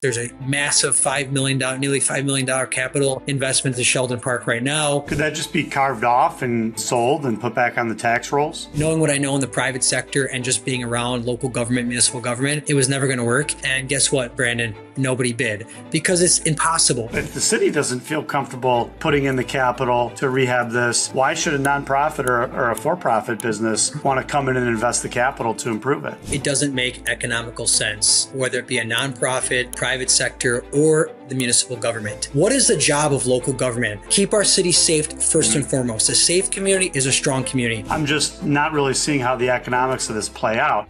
There's a massive nearly $5 million capital investment to Sheldon Park right now. Could that just be carved off and sold and put back on the tax rolls? Knowing what I know in the private sector and just being around local government, municipal government, it was never going to work. And guess what, Brandon? Nobody bid because it's impossible. If the city doesn't feel comfortable putting in the capital to rehab this, why should a nonprofit or a for-profit business want to come in and invest the capital to improve it? It doesn't make economical sense, whether it be a nonprofit, private sector, or the municipal government. What is the job of local government? Keep our city safe first and foremost. A safe community is a strong community. I'm just not really seeing how the economics of this play out.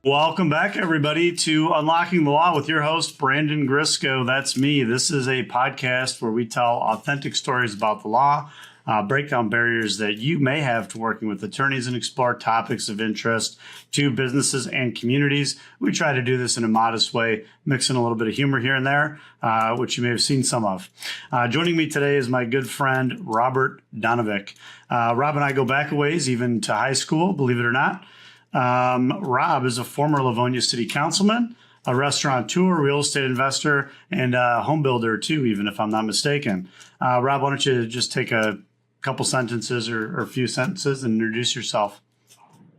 Welcome back, everybody, to Unlocking the Law with your host, Brandon Grysko. That's me. This is a podcast where we tell authentic stories about the law, break down barriers that you may have to working with attorneys, and explore topics of interest to businesses and communities. We try to do this in a modest way, mixing a little bit of humor here and there, which you may have seen some of. Joining me today is my good friend, Robert Donovic. Rob and I go back a ways, even to high school, believe it or not. Rob is a former Livonia city councilman, a restaurateur, real estate investor, and a home builder too, even if I'm not mistaken. Rob, why don't you just take a couple sentences or a few sentences and introduce yourself?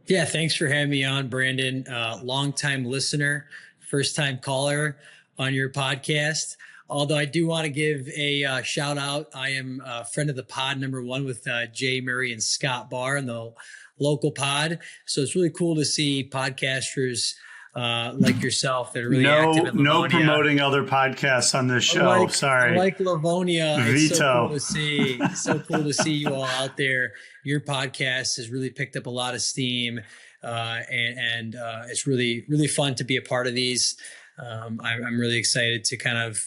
Yeah, thanks for having me on, Brandon. Longtime listener, first time caller on your podcast. Although I do want to give a shout out. I am a friend of the pod number one with Jay Murray and Scott Barr in the local pod. So it's really cool to see podcasters like yourself that are really active in Livonia. No promoting other podcasts on this show. Sorry. Like Livonia. Veto. It's so cool to see. So cool to see you all out there. Your podcast has really picked up a lot of steam. And it's really, really fun to be a part of these. I'm really excited to kind of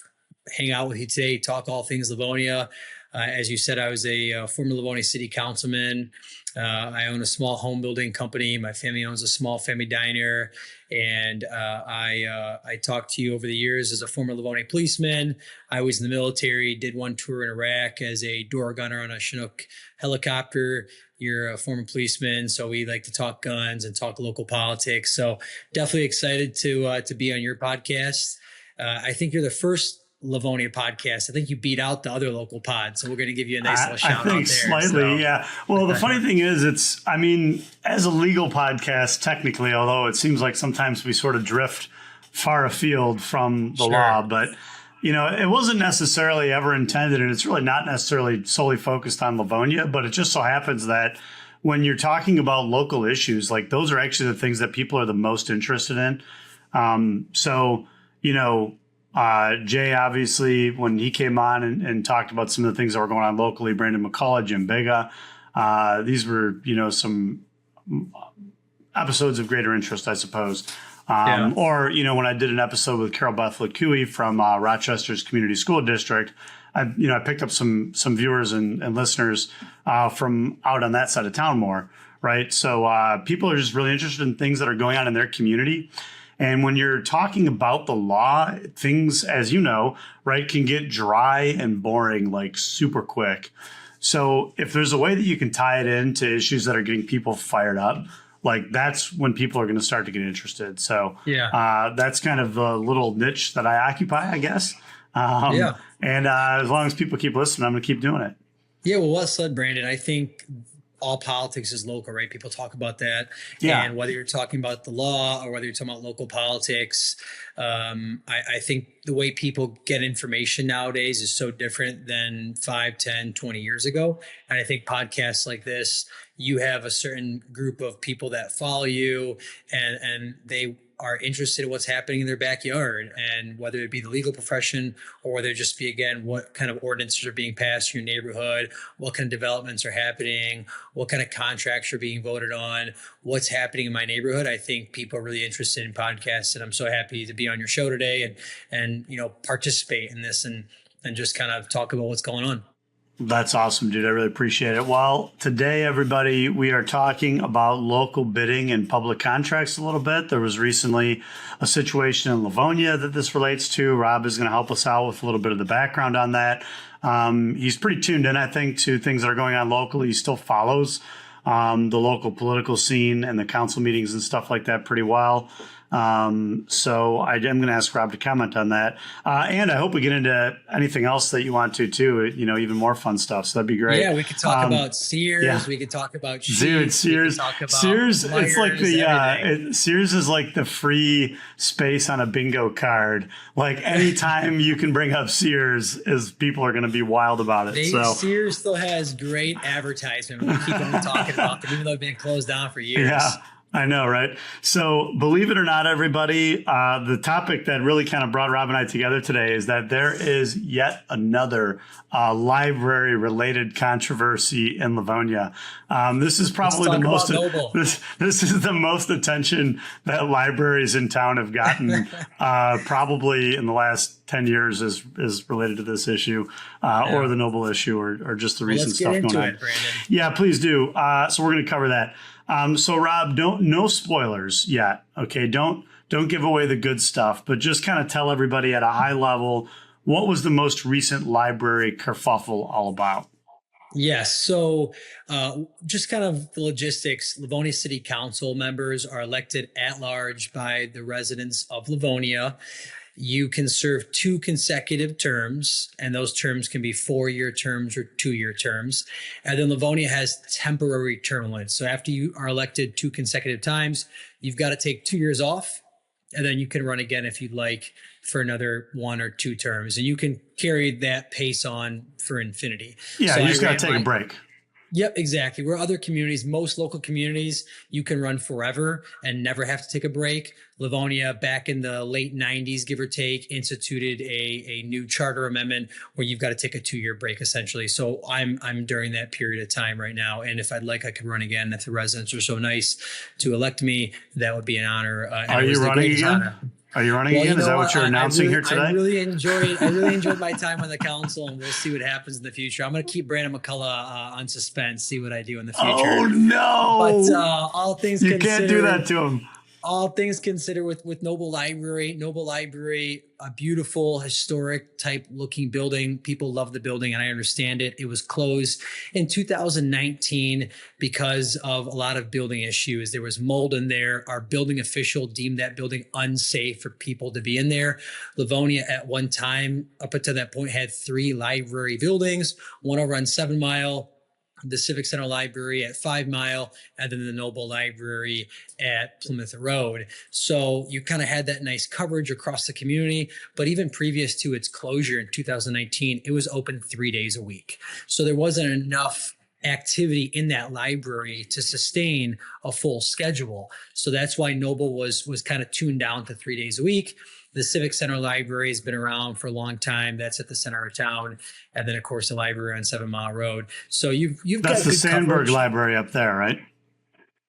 hang out with you today, talk all things Livonia. As you said, I was a former Livonia city councilman. I own a small home building company. My family owns a small family diner. And I talked to you over the years as a former Livonia policeman. I was in the military, did one tour in Iraq as a door gunner on a Chinook helicopter. You're a former policeman, so we like to talk guns and talk local politics. So definitely excited to be on your podcast. I think you're the first Livonia podcast. I think you beat out the other local pods, so we're going to give you a nice little shout out there. I think slightly, yeah. Well, the funny thing is, as a legal podcast, technically, although it seems like sometimes we sort of drift far afield from the law, but it wasn't necessarily ever intended, and it's really not necessarily solely focused on Livonia, but it just so happens that when you're talking about local issues, like those are actually the things that people are the most interested in. Jay, obviously, when he came on and talked about some of the things that were going on locally, Brandon McCullough, Jim Bega, these were, some episodes of greater interest, I suppose. Or, when I did an episode with Carol Beth LeCouey from Rochester's Community School District, I picked up some viewers and listeners from out on that side of town more, right? So people are just really interested in things that are going on in their community. And when you're talking about the law, things, as you know, right, can get dry and boring like super quick. So if there's a way that you can tie it into issues that are getting people fired up, like that's when people are going to start to get interested. So that's kind of a little niche that I occupy, I guess. And as long as people keep listening, I'm going to keep doing it. Yeah, well said, Brandon. I think all politics is local, right? People talk about that. Yeah. And whether you're talking about the law or whether you're talking about local politics, I think the way people get information nowadays is so different than 5, 10, 20 years ago. And I think podcasts like this, you have a certain group of people that follow you and they are interested in what's happening in their backyard, and whether it be the legal profession or whether it just be, again, what kind of ordinances are being passed in your neighborhood, what kind of developments are happening, what kind of contracts are being voted on, what's happening in my neighborhood. I think people are really interested in podcasts, and I'm so happy to be on your show today and participate in this and just kind of talk about what's going on. That's awesome, dude. I really appreciate it. Well, today, everybody, we are talking about local bidding and public contracts a little bit. There was recently a situation in Livonia that this relates to. Rob is going to help us out with a little bit of the background on that. He's pretty tuned in, I think, to things that are going on locally. He still follows the local political scene and the council meetings and stuff like that pretty well. So I'm going to ask Rob to comment on that. And I hope we get into anything else that you want to too, even more fun stuff. So that'd be great. Yeah, we could talk about Sears. Yeah. We could talk about Sheets. Dude, Sears. Sears, Myers, it's like Sears is like the free space on a bingo card. Like anytime you can bring up Sears, is people are going to be wild about it. Sears still has great advertisement. We keep on talking about them, even though they've been closed down for years. Yeah. I know, right? So believe it or not, everybody, the topic that really kind of brought Rob and I together today is that there is yet another library-related controversy in Livonia. This is probably the most this is the most attention that libraries in town have gotten probably in the last 10 years is related to this issue or the Noble issue or just the recent stuff going on. Yeah, please do. So we're going to cover that. So Rob, no spoilers yet. Okay. Don't give away the good stuff, but just kind of tell everybody at a high level, what was the most recent library kerfuffle all about? Yes. So just kind of the logistics, Livonia City Council members are elected at large by the residents of Livonia. You can serve 2 consecutive terms, and those terms can be 4-year terms or 2-year terms. And then Livonia has temporary term limits. So after you are elected 2 consecutive times, you've got to take 2 years off, and then you can run again if you'd like for another 1 or 2 terms. And you can carry that pace on for infinity. Yeah, so you just got to take a break. Yep, exactly. Where other communities, most local communities, you can run forever and never have to take a break. Livonia, back in the late 90s, give or take, instituted a new charter amendment where you've got to take a 2-year break, essentially. So I'm during that period of time right now. And if I'd like, I could run again. If the residents are so nice to elect me, that would be an honor. Are you running again? Honor. Are you running again? Is that what you're announcing here today? I really enjoyed my time on the council, and we'll see what happens in the future. I'm going to keep Brandon McCullough on suspense, see what I do in the future. Oh no! But all things considered, you can't do that to him. All things considered, with Noble Library, a beautiful historic type looking building. People love the building, and I understand it. It was closed in 2019 because of a lot of building issues. There was mold in there. Our building official deemed that building unsafe for people to be in there. Livonia at one time, up until that point, had 3 library buildings, one over on 7 Mile, the Civic Center Library at 5 Mile, and then the Noble Library at Plymouth Road. So you kind of had that nice coverage across the community. But even previous to its closure in 2019, it was open 3 days a week. So there wasn't enough activity in that library to sustain a full schedule. So that's why Noble was kind of tuned down to 3 days a week. The Civic Center Library has been around for a long time. That's at the center of town. And then, of course, the library on 7 Mile Road. So you've got That's the Sandburg Library up there, right?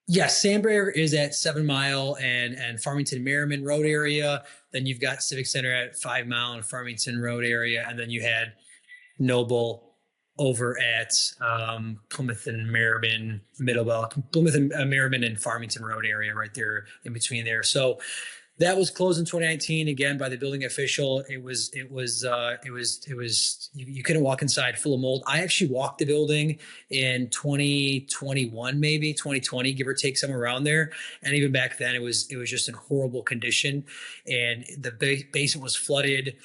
Yes, Sandberg is at 7 Mile and Farmington Merriman Road area. Then you've got Civic Center at 5 Mile and Farmington Road area. And then you had Noble over at Plymouth and Merriman, Plymouth and Merriman and Farmington Road area right there in between there. So that was closed in 2019 again by the building official. It was you couldn't walk inside, full of mold. I actually walked the building in 2021, maybe 2020, give or take, somewhere around there. And even back then, it was just in horrible condition. And the basement was flooded.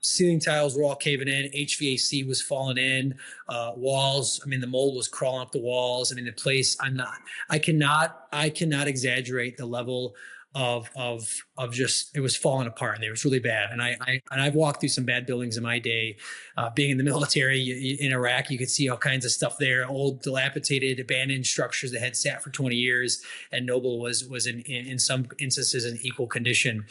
Ceiling tiles were all caving in. HVAC was falling in. Walls. I mean, the mold was crawling up the walls. I mean, the place. I cannot exaggerate the level of just, it was falling apart, and it was really bad. And I've walked through some bad buildings in my day. Being in the military in Iraq, you could see all kinds of stuff there, old dilapidated abandoned structures that had sat for 20 years, and Noble was in some instances in equal condition.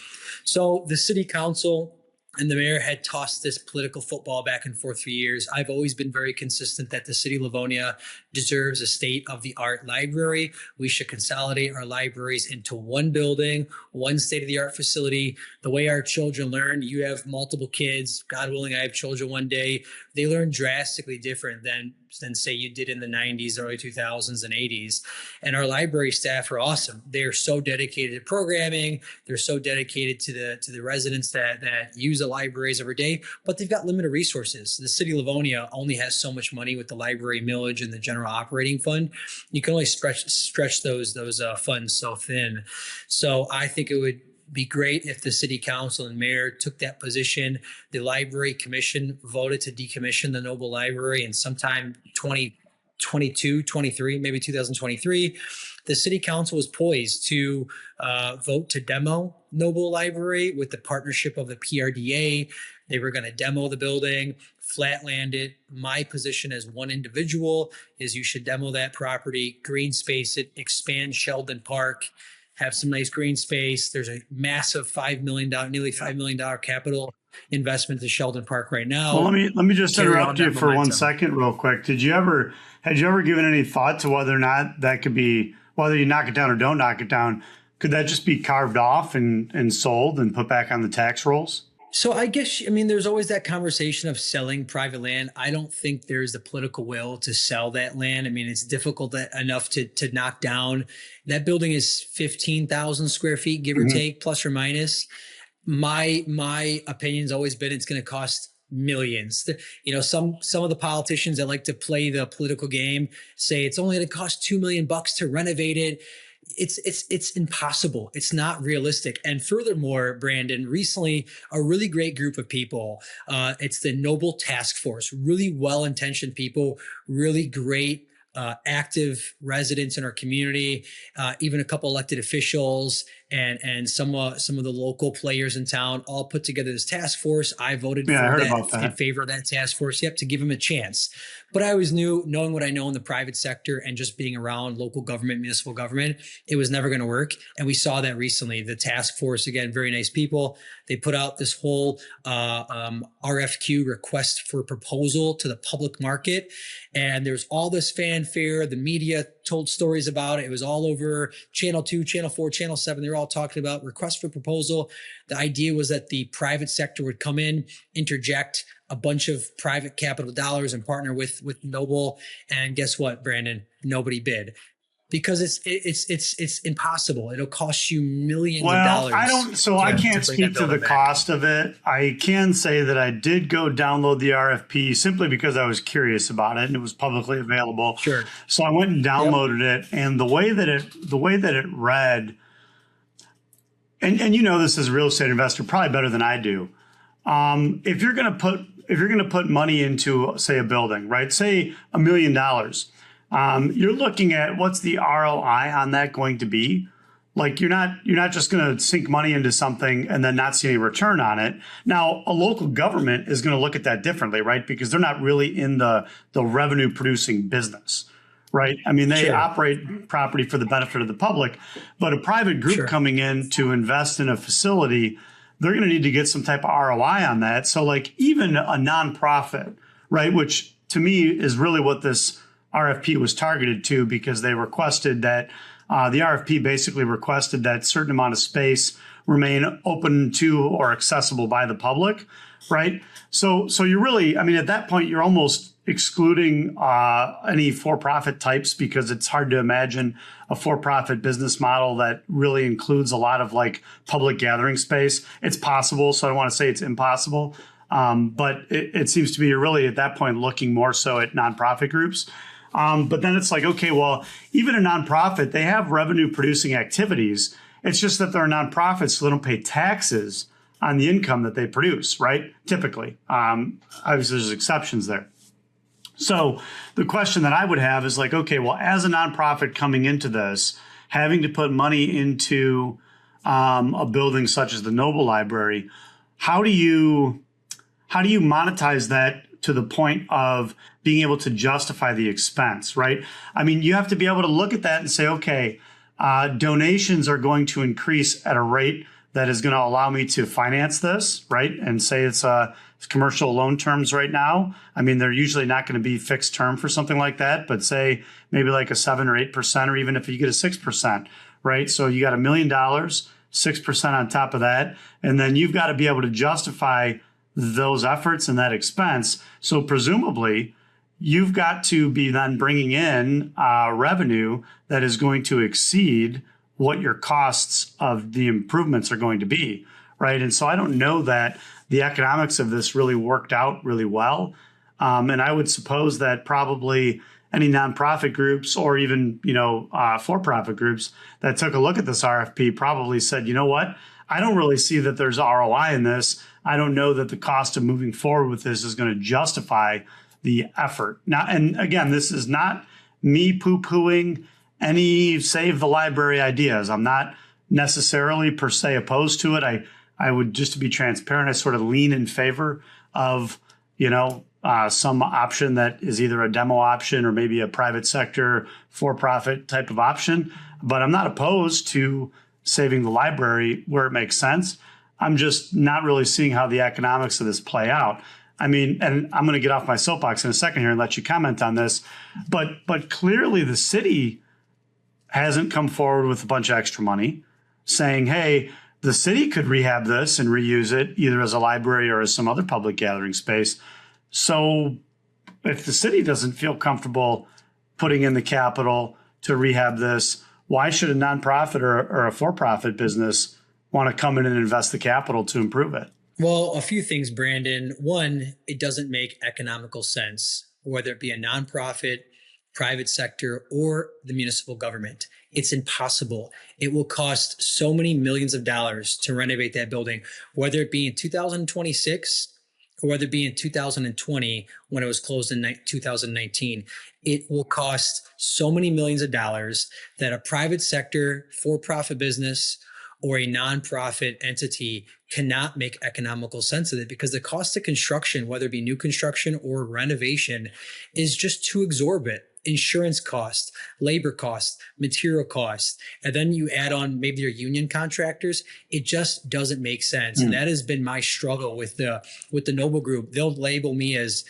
So the city council and the mayor had tossed this political football back and forth for years. I've always been very consistent that the city of Livonia deserves a state-of-the-art library. We should consolidate our libraries into one building, one state-of-the-art facility. The way our children learn, you have multiple kids. God willing, I have children one day. they learn drastically different than say you did in the 90s, early 2000s and 80s. And our library staff are awesome. They're so dedicated to programming. They're so dedicated to the residents that use the libraries every day, but they've got limited resources. The city of Livonia only has so much money with the library millage and the general operating fund. You can only stretch those funds so thin. So I think it would be great if the city council and mayor took that position. The library commission voted to decommission the Noble Library in sometime 2022, 23, maybe 2023. The city council was poised to vote to demo Noble Library with the partnership of the PRDA. They were going to demo the building, flatland it. My position as one individual is you should demo that property, green space it, expand Sheldon Park, have some nice green space. There's a massive nearly $5 million capital investment to Sheldon Park right now. Well, let me just interrupt you for 1 second real quick. Had you ever given any thought to whether or not that could be, whether you knock it down or don't knock it down, could that just be carved off and sold and put back on the tax rolls? So I guess, I mean, there's always that conversation of selling private land. I don't think there's the political will to sell that land. I mean, it's difficult enough to knock down. That building is 15,000 square feet, give or take, plus or minus. My opinion's always been it's going to cost millions. You know, some of the politicians that like to play the political game say it's only going to cost $2 million to renovate it. It's impossible. It's not realistic. And furthermore, Brandon, recently a really great group of people, it's the Noble Task Force, really well-intentioned people, really great active residents in our community, even a couple elected officials and some of the local players in town all put together this task force. I voted in favor of that task force. Yep, to give them a chance. But I always knew, knowing what I know in the private sector and just being around local government, municipal government, it was never going to work. And we saw that recently. The task force, again, very nice people. They put out this whole RFQ, request for proposal, to the public market. And there's all this fanfare. The media told stories about it. It was all over Channel 2, Channel 4, Channel 7. They were all talking about request for proposal. The idea was that the private sector would come in, interject a bunch of private capital dollars and partner with Noble. And guess what, Brandon? Nobody bid. Because it's impossible. It'll cost you millions of dollars. I can't speak to the cost of it. I can say that I did go download the RFP simply because I was curious about it and it was publicly available. Sure. So I went and downloaded it, and the way that it read, and you know this as a real estate investor probably better than I do. If you're going to put money into, say, a building, right? Say $1 million. You're looking at what's the ROI on that going to be. Like you're not just going to sink money into something and then not see any return on it. Now, a local government is going to look at that differently, right? Because they're not really in the revenue producing business, right? I mean, they operate property for the benefit of the public, but a private group coming in to invest in a facility, they're going to need to get some type of ROI on that. So like even a nonprofit, right? Which to me is really what this RFP was targeted to, because they requested that the RFP basically requested that certain amount of space remain open to or accessible by the public, right? So you're really, I mean, at that point, you're almost excluding any for-profit types, because it's hard to imagine a for-profit business model that really includes a lot of like public gathering space. It's possible, so I don't want to say it's impossible, but it seems to me you're really at that point looking more so at nonprofit groups. But then it's like, okay, well, even a nonprofit, they have revenue producing activities. It's just that they're nonprofits, so they don't pay taxes on the income that they produce, right? Typically. Obviously, there's exceptions there. So the question that I would have is like, okay, well, as a nonprofit coming into this, having to put money into a building such as the Noble Library, how do you monetize that to the point of being able to justify the expense, right? I mean, you have to be able to look at that and say, okay, donations are going to increase at a rate that is going to allow me to finance this, right? And say it's commercial loan terms right now. I mean, they're usually not going to be fixed term for something like that, but say maybe like a 7 or 8%, or even if you get a 6%, right? So you got $1 million, 6% on top of that. And then you've got to be able to justify those efforts and that expense. So presumably, you've got to be then bringing in revenue that is going to exceed what your costs of the improvements are going to be, right? And so I don't know that the economics of this really worked out really well. And I would suppose that probably any nonprofit groups or even, for-profit groups that took a look at this RFP probably said, you know what, I don't really see that there's ROI in this. I don't know that the cost of moving forward with this is going to justify the effort. Now, and again, this is not me poo-pooing any save the library ideas. I'm not necessarily per se opposed to it. I would, just to be transparent, I sort of lean in favor of, some option that is either a demo option or maybe a private sector for-profit type of option. But I'm not opposed to saving the library where it makes sense. I'm just not really seeing how the economics of this play out. I mean, and I'm going to get off my soapbox in a second here and let you comment on this, but clearly the city hasn't come forward with a bunch of extra money saying, hey, the city could rehab this and reuse it either as a library or as some other public gathering space. So if the city doesn't feel comfortable putting in the capital to rehab this, why should a nonprofit or a for-profit business want to come in and invest the capital to improve it? Well, a few things, Brandon. One, it doesn't make economical sense, whether it be a nonprofit, private sector, or the municipal government. It's impossible. It will cost so many millions of dollars to renovate that building, whether it be in 2026 or whether it be in 2020 when it was closed in 2019. It will cost so many millions of dollars that a private sector, for-profit business, or a nonprofit entity cannot make economical sense of it, because the cost of construction, whether it be new construction or renovation, is just too exorbitant. Insurance costs, labor costs, material costs, and then you add on maybe your union contractors. It just doesn't make sense. And that has been my struggle with the Noble Group. They'll label me as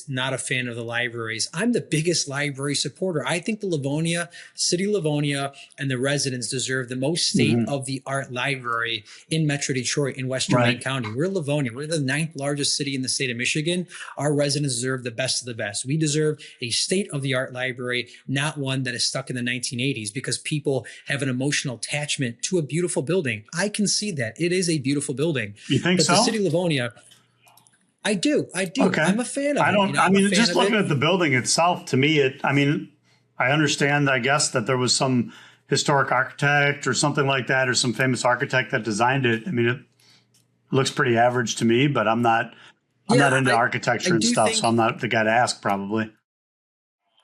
not a fan of the libraries. I'm the biggest library supporter. I think the city of Livonia, and the residents deserve the most state-of-the-art library in Metro Detroit, in Western Wayne County. We're Livonia. We're the 9th largest city in the state of Michigan. Our residents deserve the best of the best. We deserve a state-of-the-art library, not one that is stuck in the 1980s, because people have an emotional attachment to a beautiful building. I can see that. It is a beautiful building. You think so? The city of Livonia, I do. Okay. I'm a fan of it. I mean, just looking at the building itself, to me, I understand, I guess, that there was some historic architect or something like that, or some famous architect that designed it. I mean, it looks pretty average to me, but I'm not into architecture and stuff, so I'm not the guy to ask probably.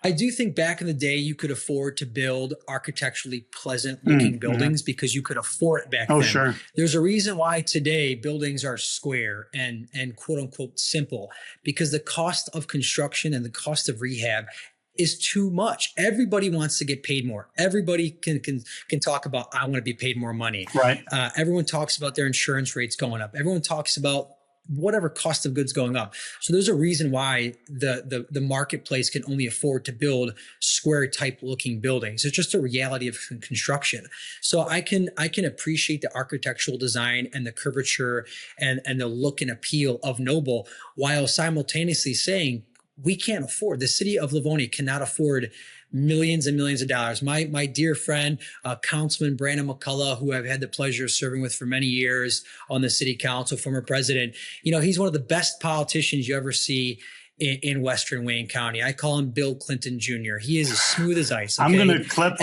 I do think back in the day, you could afford to build architecturally pleasant looking buildings because you could afford it back then. Sure. There's a reason why today buildings are square and quote unquote simple, because the cost of construction and the cost of rehab is too much. Everybody wants to get paid more. Everybody can talk about, I want to be paid more money. Right. Everyone talks about their insurance rates going up. Everyone talks about whatever cost of goods going up. So there's a reason why the marketplace can only afford to build square type looking buildings. It's just a reality of construction. So I can appreciate the architectural design and the curvature and the look and appeal of Noble, while simultaneously saying we can't afford, the city of Livonia cannot afford millions and millions of dollars. My dear friend, Councilman Brandon McCullough, who I've had the pleasure of serving with for many years on the city council, former president, he's one of the best politicians you ever see in Western Wayne County. I call him Bill Clinton Jr. He is as smooth as ice. Okay? I'm going to clip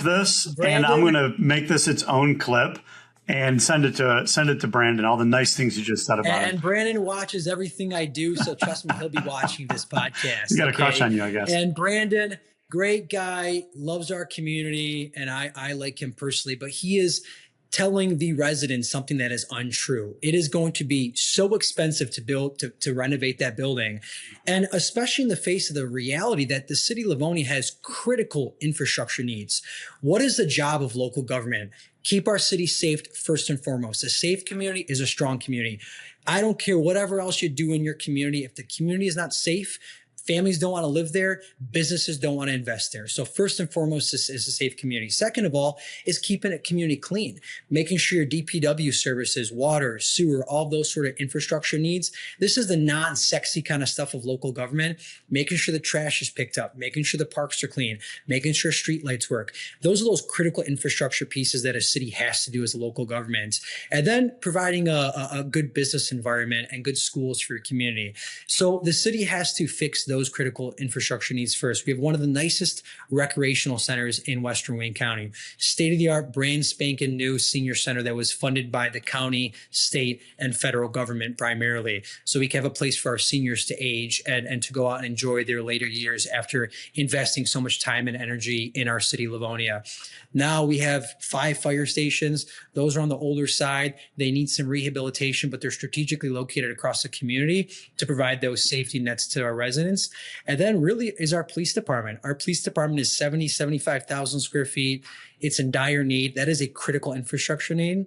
this, and I'm going to make this its own clip and send it to Brandon, all the nice things you just said about him. And Brandon watches everything I do, so trust me, he'll be watching this podcast. He's got a crush on you, I guess. And Brandon, great guy, loves our community, and I like him personally, but he is telling the residents something that is untrue. It is going to be so expensive to build, to renovate that building. And especially in the face of the reality that the city of Livonia has critical infrastructure needs. What is the job of local government? Keep our city safe first and foremost. A safe community is a strong community. I don't care whatever else you do in your community. If the community is not safe, Families don't want to live there. Businesses don't want to invest there. So first and foremost, this is a safe community. Second of all, is keeping a community clean, making sure your DPW services, water, sewer, all those sort of infrastructure needs. This is the non-sexy kind of stuff of local government, making sure the trash is picked up, making sure the parks are clean, making sure street lights work. Those are those critical infrastructure pieces that a city has to do as a local government. And then providing a good business environment and good schools for your community. So the city has to fix those critical infrastructure needs first. We have one of the nicest recreational centers in Western Wayne County, state-of-the-art, brand spanking new senior center that was funded by the county, state, and federal government primarily. So we can have a place for our seniors to age and to go out and enjoy their later years after investing so much time and energy in our city, Livonia. Now we have 5 fire stations. Those are on the older side. They need some rehabilitation, but they're strategically located across the community to provide those safety nets to our residents. And then really is our police department. Our police department is 75,000 square feet. It's in dire need. That is a critical infrastructure need.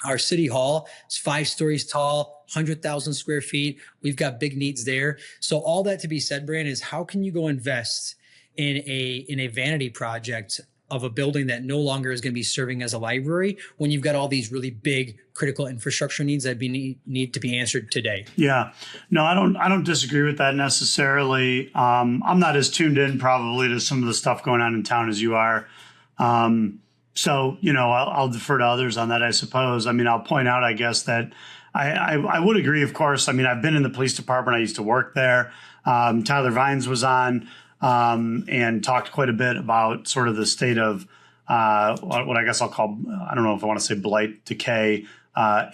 Our city hall is 5 stories tall, 100,000 square feet. We've got big needs there. So all that to be said, Brandon, is how can you go invest in a vanity project of a building that no longer is going to be serving as a library when you've got all these really big critical infrastructure needs that need to be answered today? Yeah, no, I don't disagree with that necessarily. I'm not as tuned in probably to some of the stuff going on in town as you are. So, I'll defer to others on that, I suppose. I mean, I'll point out, I guess, that I would agree, of course. I mean, I've been in the police department. I used to work there. Tyler Vines was on and talked quite a bit about sort of the state of what I guess I'll call, I don't know if I want to say blight, decay,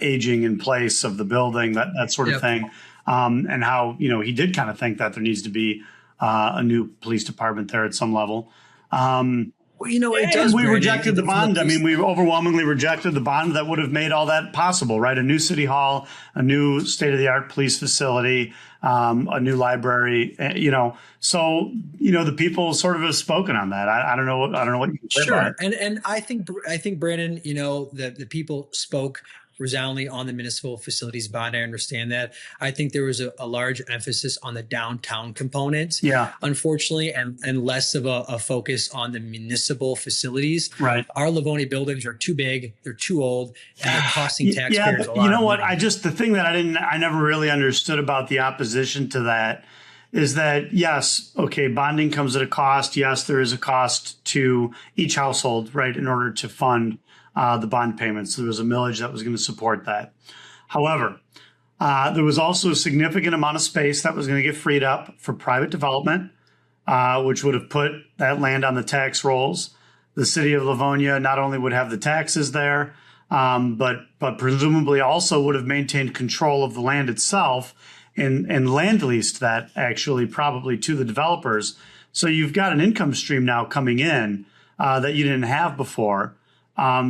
aging in place of the building, that sort of thing. And how, he did kind of think that there needs to be a new police department there at some level. Well, it does. We rejected the bond. I mean, we overwhelmingly rejected the bond that would have made all that possible, right? A new city hall, a new state-of-the-art police facility, a new library, So, the people sort of have spoken on that. I don't know what you can say about it. And I think Brandon, the people spoke resoundingly on the municipal facilities bond. I understand that. I think there was a large emphasis on the downtown component, unfortunately, and less of a focus on the municipal facilities. Right. Our Livonia buildings are too big, they're too old, and they're costing taxpayers a lot. You know what? The thing that I never really understood about the opposition to that is that, yes, okay, bonding comes at a cost. Yes, there is a cost to each household, right, in order to fund the bond payments. There was a millage that was going to support that. However, there was also a significant amount of space that was going to get freed up for private development, which would have put that land on the tax rolls. The city of Livonia not only would have the taxes there, but presumably also would have maintained control of the land itself and land leased that actually probably to the developers. So you've got an income stream now coming in that you didn't have before.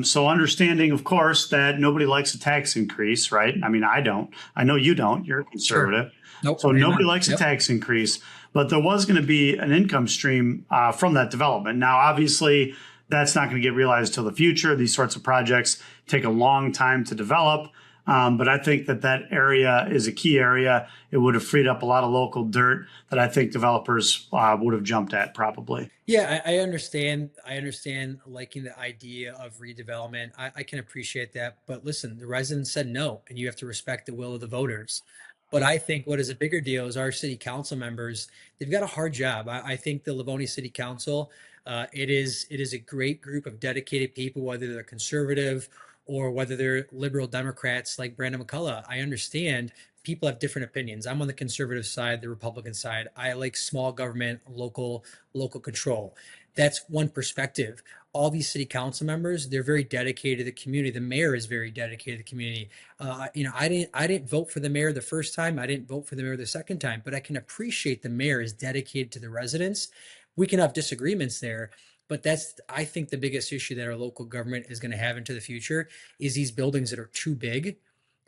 So understanding, of course, that nobody likes a tax increase, right? I mean, I don't. I know you don't. You're a conservative. Sure. Nope. So nobody likes a tax increase, but there was going to be an income stream from that development. Now, obviously, that's not going to get realized till the future. These sorts of projects take a long time to develop. But I think that area is a key area. It would have freed up a lot of local dirt that I think developers would have jumped at probably. Yeah, I understand. I understand liking the idea of redevelopment. I can appreciate that. But listen, the residents said no, and you have to respect the will of the voters. But I think what is a bigger deal is our city council members, they've got a hard job. I think the Livonia City Council, it is a great group of dedicated people, whether they're conservative or whether they're liberal Democrats like Brandon McCullough. I understand people have different opinions. I'm on the conservative side, the Republican side. I like small government, local control. That's one perspective. All these city council members, they're very dedicated to the community. The mayor is very dedicated to the community. I didn't vote for the mayor the first time. I didn't vote for the mayor the second time, but I can appreciate the mayor is dedicated to the residents. We can have disagreements there, but that's, I think, the biggest issue that our local government is going to have into the future is these buildings that are too big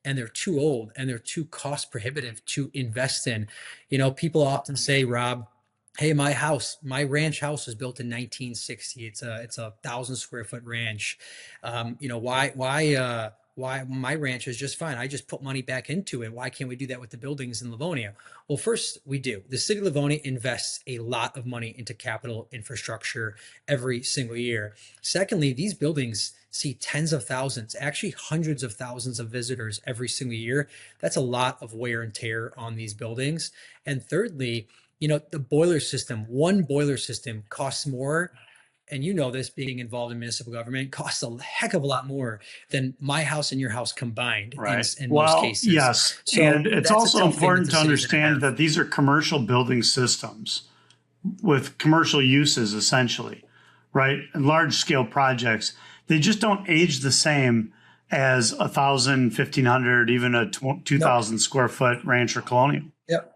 and they're too old and they're too cost prohibitive to invest in. People often say, Rob, hey, my ranch house was built in 1960. It's a 1,000 square foot ranch. Why why my ranch is just fine. I just put money back into it. Why can't we do that with the buildings in Livonia? Well, first, we do. The city of Livonia invests a lot of money into capital infrastructure every single year. Secondly, these buildings see tens of thousands, actually hundreds of thousands of visitors every single year. That's a lot of wear and tear on these buildings. And thirdly, the boiler system, one boiler system costs more, and this being involved in municipal government, costs a heck of a lot more than my house and your house combined in most cases. Yes. So and it's also important to understand that these are commercial building systems with commercial uses, essentially, right? And large scale projects. They just don't age the same as 1,000, 1,500, even a 2,000 square foot ranch or colonial. Yep.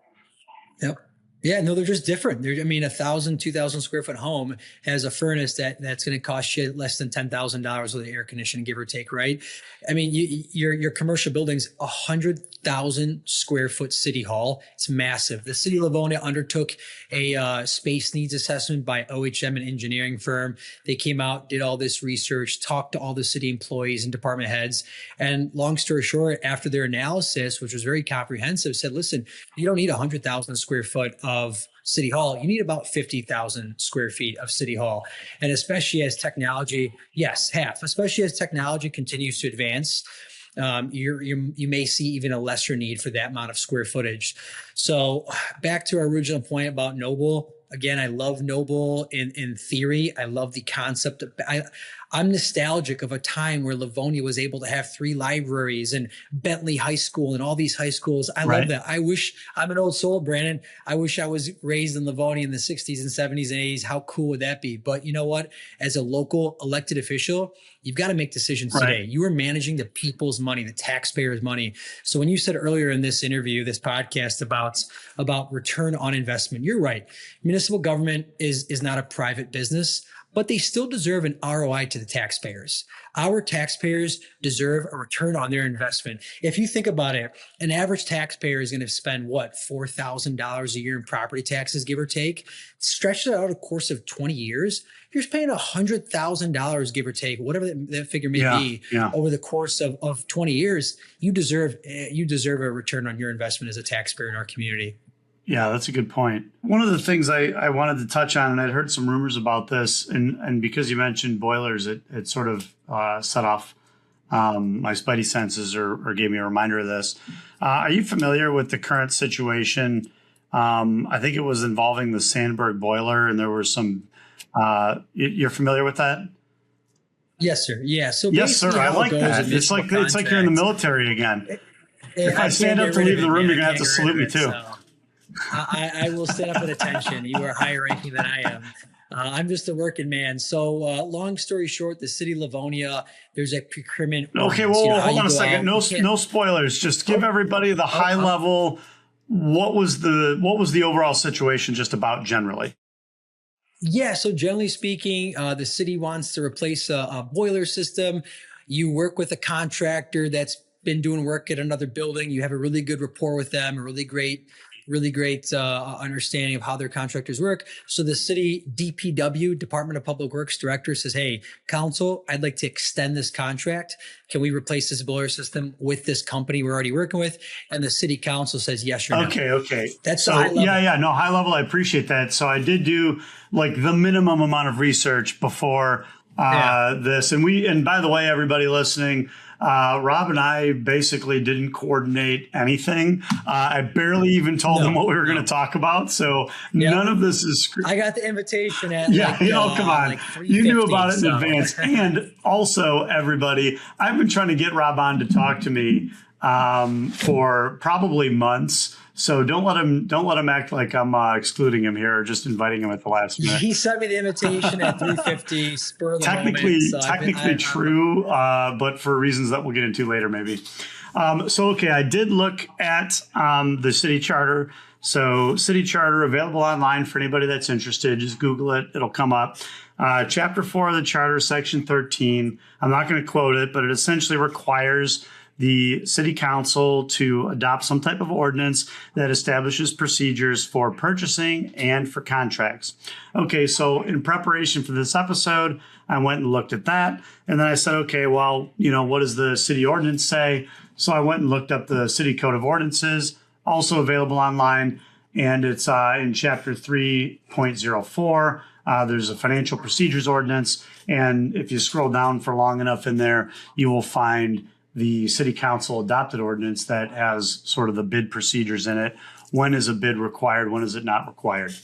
Yeah, no, they're just different. 1,000, 2,000 square foot home has a furnace that's going to cost you less than $10,000 with the air conditioning, give or take, right? I mean, your commercial building's 100,000 square foot city hall. It's massive. The city of Livonia undertook a space needs assessment by OHM, an engineering firm. They came out, did all this research, talked to all the city employees and department heads. And long story short, after their analysis, which was very comprehensive, said, listen, you don't need 100,000 square foot of city hall. You need about 50,000 square feet of city hall. And especially as technology, especially as technology continues to advance, you may see even a lesser need for that amount of square footage. So back to our original point about Noble. Again, I love Noble in theory. I love the concept of, I'm nostalgic of a time where Livonia was able to have 3 libraries and Bentley High School and all these high schools. I love that. I wish, I'm an old soul, Brandon. I wish I was raised in Livonia in the 60s and 70s and 80s. How cool would that be? But you know what? As a local elected official, you've got to make decisions today. You are managing the people's money, the taxpayers' money. So when you said earlier in this interview, this podcast about return on investment, you're right. Municipal government is not a private business, but they still deserve an ROI to the taxpayers. Our taxpayers deserve a return on their investment. If you think about it, an average taxpayer is going to spend $4,000 a year in property taxes, give or take. Stretch it out a course of 20 years. You're paying $100,000, give or take, whatever that figure may be, over the course of 20 years. You deserve a return on your investment as a taxpayer in our community. Yeah, that's a good point. One of the things I wanted to touch on, and I'd heard some rumors about this, and because you mentioned boilers, it sort of set off my spidey senses or gave me a reminder of this. Are you familiar with the current situation? I think it was involving the Sandberg boiler, and there were some. You're familiar with that? Yes, sir. Yeah. So yes, sir. I like that. It's like you're in the military again. If I stand up to leave the room, you're gonna have to salute me too. So. I will stand up at attention. You are higher ranking than I am. I'm just a working man. So long story short, the city of Livonia, there's a procurement. Okay, well, hold on a second. No spoilers. Just give everybody the high level. What was the overall situation just about generally? Yeah, so generally speaking, the city wants to replace a boiler system. You work with a contractor that's been doing work at another building. You have a really good rapport with them, a really great understanding of how their contractors work. So the city DPW, Department of Public Works director says, hey, council, I'd like to extend this contract. Can we replace this boiler system with this company we're already working with? And the city council says yes or no. Okay. That's so high level. No, high level. I appreciate that. So I did do like the minimum amount of research before this. And by the way, everybody listening, Rob and I basically didn't coordinate anything. I barely even told them what we were going to talk about. So none of this is scripted. I got the invitation at come on. You knew about it in advance. And also, everybody, I've been trying to get Rob on to talk to me for probably months. So don't let him act like I'm excluding him here or just inviting him at the last minute. He sent me the invitation at 3:50, spur of the technically, moment. So technically true, but for reasons that we'll get into later, maybe. I did look at the city charter. So city charter available online for anybody that's interested. Just Google it; it'll come up. Chapter 4 of the charter, section 13. I'm not going to quote it, but it essentially requires the city council to adopt some type of ordinance that establishes procedures for purchasing and for contracts. Okay, so in preparation for this episode, I went and looked at that. And then I said, okay, well, what does the city ordinance say? So I went and looked up the city code of ordinances, also available online. And it's in chapter 3.04. There's a financial procedures ordinance. And if you scroll down for long enough in there, you will find the city council adopted ordinance that has sort of the bid procedures in it. When is a bid required? When is it not required?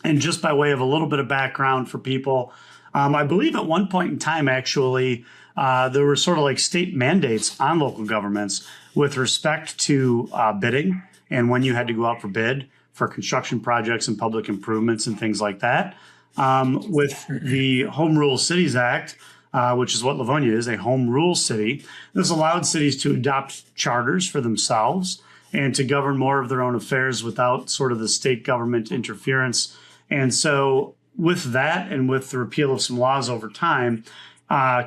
And just by way of a little bit of background for people, I believe at one point in time, actually, there were sort of like state mandates on local governments with respect to bidding and when you had to go out for bid for construction projects and public improvements and things like that. With the Home Rule Cities Act, which is what Livonia is, a home rule city, this allowed cities to adopt charters for themselves and to govern more of their own affairs without sort of the state government interference. And so with that and with the repeal of some laws over time,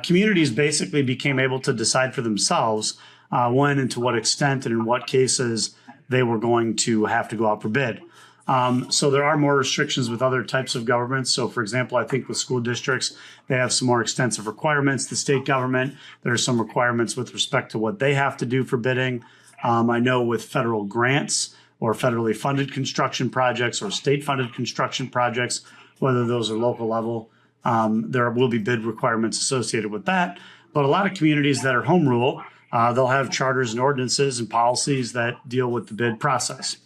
communities basically became able to decide for themselves when and to what extent and in what cases they were going to have to go out for bid. So there are more restrictions with other types of governments. So, for example, I think with school districts, they have some more extensive requirements. The state government, there are some requirements with respect to what they have to do for bidding. I know with federal grants or federally funded construction projects or state-funded construction projects, whether those are local level, there will be bid requirements associated with that. But a lot of communities that are home rule, they'll have charters and ordinances and policies that deal with the bid process.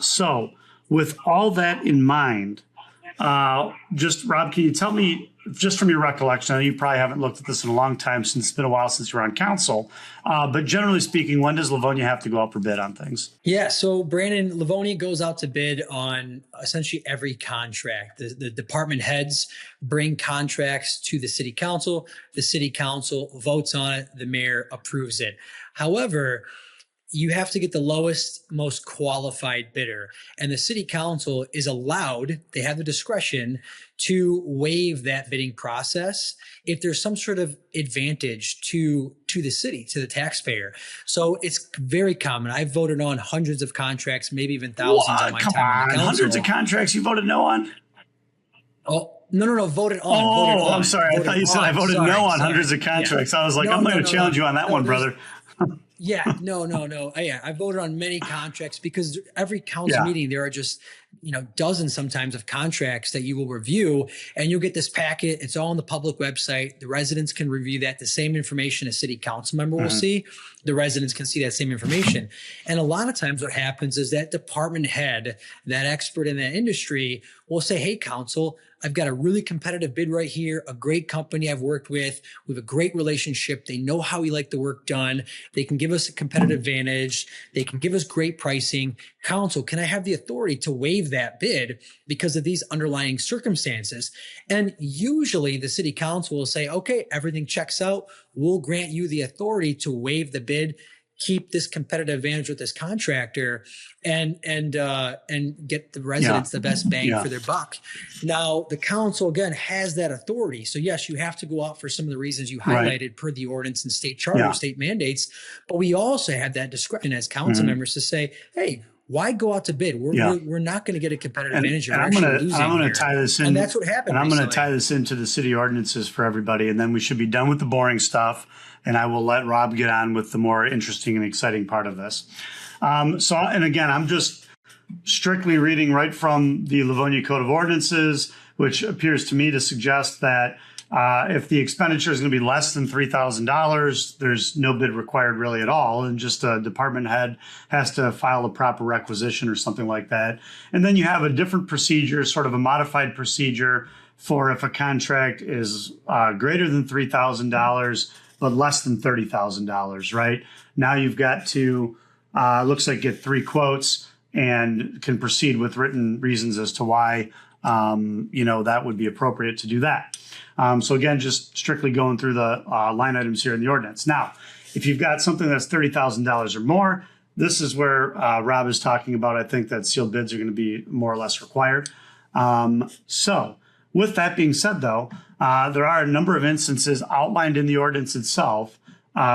So with all that in mind, just Rob, can you tell me, just from your recollection, I know you probably haven't looked at this in a long time since it's been a while since you were on council, but generally speaking, when does Livonia have to go out for bid on things? Yeah, so Brandon, Livonia goes out to bid on essentially every contract. The department heads bring contracts to the city council votes on it, the mayor approves it. However, you have to get the lowest, most qualified bidder. And the city council is allowed, they have the discretion to waive that bidding process if there's some sort of advantage to the city, to the taxpayer. So it's very common. I've voted on hundreds of contracts, maybe even thousands on my time on the council. Hundreds of contracts you voted no on? Oh, no, voted on. Oh, voted on. I'm sorry. I thought you said I voted no on hundreds of contracts. Yeah. I was like, I'm going to challenge you on that one, brother. Yeah, no. Yeah, I voted on many contracts because every council meeting, there are just, dozens sometimes of contracts that you will review, and you'll get this packet. It's all on the public website. The residents can review that. The same information a city council member will see, the residents can see that same information. And a lot of times what happens is that department head, that expert in that industry will say, hey, council, I've got a really competitive bid right here, a great company I've worked with. We have a great relationship. They know how we like the work done. They can give us a competitive advantage. They can give us great pricing. Council, can I have the authority to waive that bid because of these underlying circumstances? And usually the city council will say, okay, everything checks out. We'll grant you the authority to waive the bid, keep this competitive advantage with this contractor, and get the residents the best bang for their buck. Now, the council, again, has that authority. So, yes, you have to go out for some of the reasons you highlighted per the ordinance and state charter, state mandates. But we also have that discretion as council members to say, hey, why go out to bid? We're not going to get a competitive advantage. And I'm going to tie this in. And that's what happened. And I'm going to tie this into the city ordinances for everybody. And then we should be done with the boring stuff. And I will let Rob get on with the more interesting and exciting part of this. And again, I'm just strictly reading right from the Livonia Code of Ordinances, which appears to me to suggest that if the expenditure is going to be less than $3,000, there's no bid required really at all. And just a department head has to file a proper requisition or something like that. And then you have a different procedure, sort of a modified procedure for if a contract is greater than $3,000, but less than $30,000, right? Now you've got to, looks like get 3 quotes and can proceed with written reasons as to why, that would be appropriate to do that. So again, just strictly going through the line items here in the ordinance. Now, if you've got something that's $30,000 or more, this is where Rob is talking about, I think that sealed bids are going to be more or less required. So with that being said, though, there are a number of instances outlined in the ordinance itself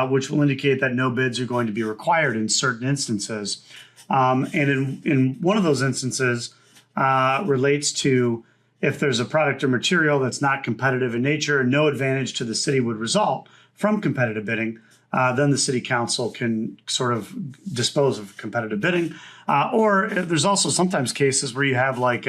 which will indicate that no bids are going to be required in certain instances. And in one of those instances relates to if there's a product or material that's not competitive in nature and no advantage to the city would result from competitive bidding, then the city council can sort of dispose of competitive bidding. Or there's also sometimes cases where you have like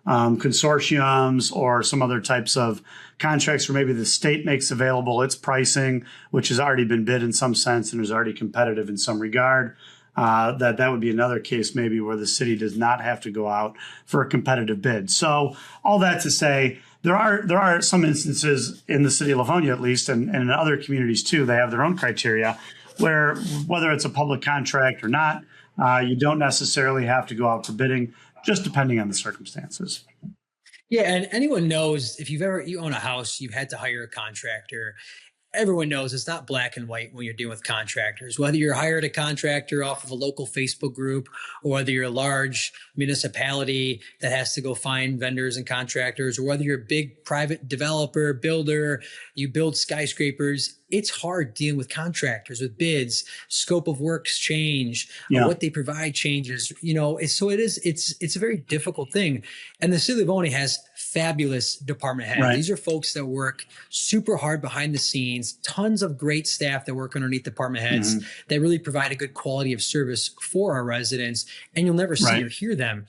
consortiums or some other types of contracts where maybe the state makes available its pricing, which has already been bid in some sense and is already competitive in some regard. That would be another case maybe where the city does not have to go out for a competitive bid. So all that to say, there are some instances in the city of Livonia, at least, and in other communities too, they have their own criteria where whether it's a public contract or not, you don't necessarily have to go out for bidding, just depending on the circumstances. Yeah, and anyone knows if you own a house, you've had to hire a contractor. Everyone knows it's not black and white when you're dealing with contractors, whether you're hired a contractor off of a local Facebook group or whether you're a large municipality that has to go find vendors and contractors, or whether you're a big private developer, builder, you build skyscrapers. It's hard dealing with contractors, with bids, scope of works change, what they provide changes, it's a very difficult thing. And the city of Livonia has fabulous department heads. Right. These are folks that work super hard behind the scenes, tons of great staff that work underneath department heads that really provide a good quality of service for our residents, and you'll never see or hear them.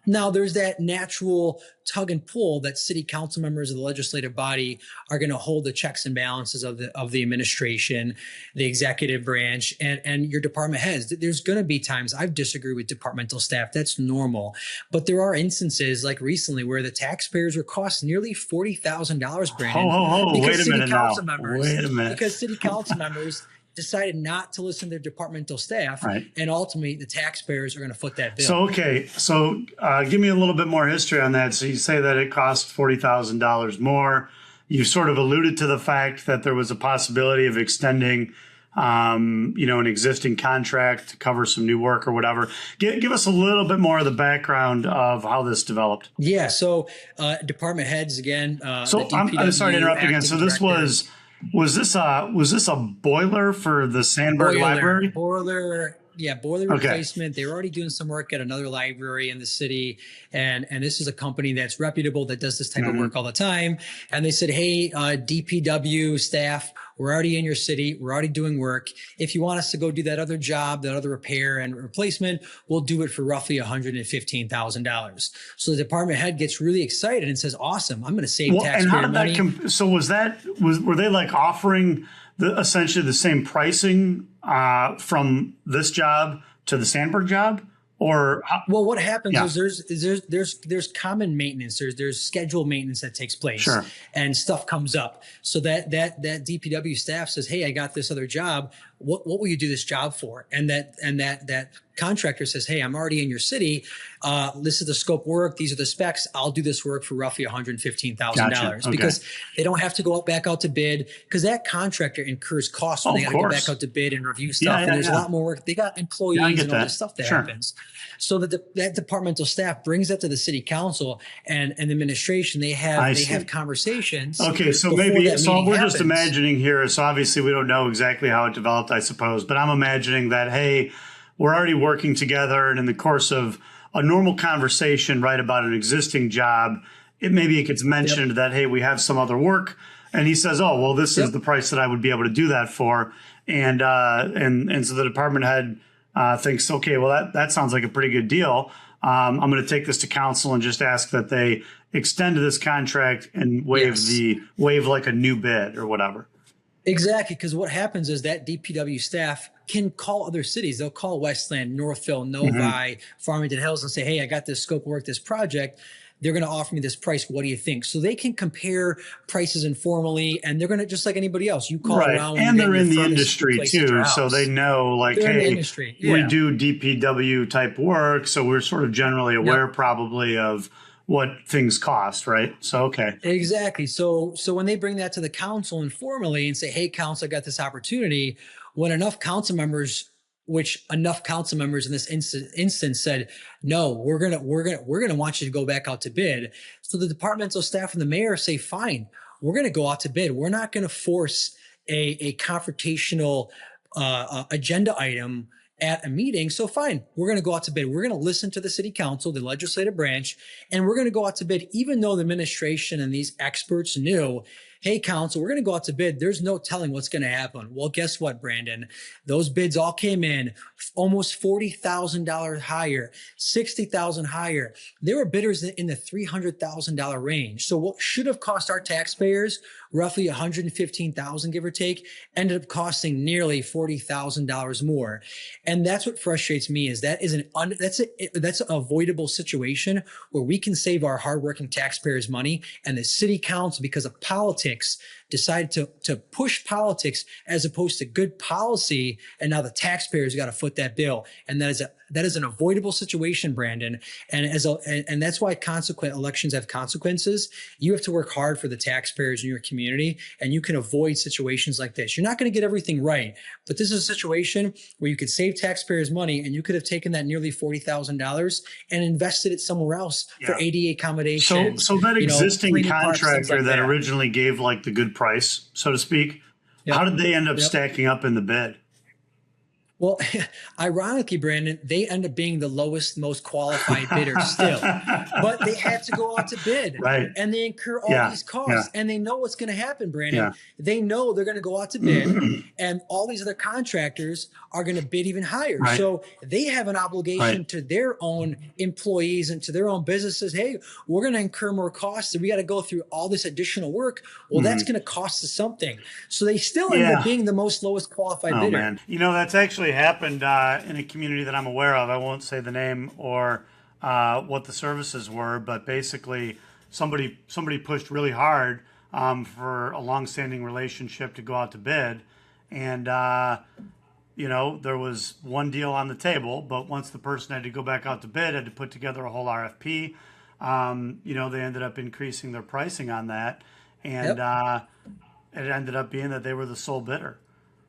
Now, there's that natural tug and pull that city council members of the legislative body are going to hold the checks and balances of the administration, the executive branch, and your department heads. There's going to be times I've disagreed with departmental staff. That's normal. But there are instances like recently where the taxpayers were cost nearly $40,000, Brandon. Wait a minute now. Wait a minute. Because city council members decided not to listen to their departmental staff, and ultimately the taxpayers are going to foot that bill. So give me a little bit more history on that. So you say that it cost $40,000 more. You sort of alluded to the fact that there was a possibility of extending, an existing contract to cover some new work or whatever. Give us a little bit more of the background of how this developed. Yeah. So department heads again. I'm sorry to interrupt again. So this was this a boiler for the Sandberg library? Boiler replacement. They were already doing some work at another library in the city. And this is a company that's reputable that does this type of work all the time. And they said, hey, DPW staff, we're already in your city. We're already doing work. If you want us to go do that other job, that other repair and replacement, we'll do it for roughly $115,000. So the department head gets really excited and says, awesome, I'm going to save taxpayer money. So were they like offering essentially the same pricing from this job to the Sandberg job? Or well, what happens is there's common maintenance. There's scheduled maintenance that takes place, and stuff comes up. So that DPW staff says, "Hey, I got this other job. What will you do this job for?" And that contractor says, "Hey, I'm already in your city. This is the scope work. These are the specs. I'll do this work for roughly $115,000 because they don't have to go back out to bid, because that contractor incurs costs when they got to go back out to bid and review stuff. And there's a lot more work. They got employees and all this stuff that happens. So that departmental staff brings that to the city council and administration. They have conversations. Okay, so we're just imagining here. So obviously we don't know exactly how it developed, I suppose, but I'm imagining that, hey, we're already working together, and in the course of a normal conversation, right, about an existing job, maybe it gets mentioned that, hey, we have some other work, and he says, oh, well, this is the price that I would be able to do that for, and so the department head thinks, okay, well, that sounds like a pretty good deal. I'm going to take this to council and just ask that they extend this contract and waive like a new bid or whatever. Exactly, because what happens is that DPW staff can call other cities. They'll call Westland, Northville, Novi, Farmington Hills, and say, hey, I got this scope of work, this project. They're going to offer me this price. What do you think? So they can compare prices informally, and they're going to, just like anybody else, you call around. And they're in the industry too, so they know, like, hey, we do DPW type work, so we're sort of generally aware probably of what things cost, right? So, okay. Exactly. So when they bring that to the council informally and say, hey, council, I got this opportunity, when enough council members in this instance said, no, we're gonna want you to go back out to bid. So the departmental staff and the mayor say, fine, we're gonna go out to bid. We're not gonna force a confrontational agenda item at a meeting. So fine, we're going to go out to bid. We're going to listen to the city council, the legislative branch, and we're going to go out to bid, even though the administration and these experts knew, hey, council, we're going to go out to bid. There's no telling what's going to happen. Well, guess what, Brandon? Those bids all came in almost $40,000 higher, $60,000 higher. There were bidders in the $300,000 range. So what should have cost our taxpayers roughly $115,000, give or take, ended up costing nearly $40,000 more. And that's what frustrates me is that's an avoidable situation where we can save our hardworking taxpayers money, and the city council, because of politics, decided to push politics as opposed to good policy. And now the taxpayers got to foot that bill. And that is an avoidable situation, Brandon. And that's why elections have consequences. You have to work hard for the taxpayers in your community, and you can avoid situations like this. You're not going to get everything right, but this is a situation where you could save taxpayers money, and you could have taken that nearly $40,000 and invested it somewhere else for ADA accommodations. So that existing contractor that originally gave like the good price, so to speak, how did they end up stacking up in the bid? Well, ironically, Brandon, they end up being the lowest, most qualified bidder still. But they had to go out to bid, and they incur all these costs, and they know what's going to happen, Brandon. They know they're going to go out to bid, and all these other contractors are going to bid even higher. So they have an obligation to their own employees and to their own businesses. Hey, we're going to incur more costs, and we got to go through all this additional work. Well, that's going to cost us something. So they still end up being the lowest qualified bidder. Man. You know, that's actually happened in a community that I'm aware of. I won't say the name or what the services were, but basically somebody pushed really hard for a long-standing relationship to go out to bid, and you know, there was one deal on the table, but once the person had to go back out to bid, had to put together a whole RFP, you know, they ended up increasing their pricing on that, and it ended up being that they were the sole bidder.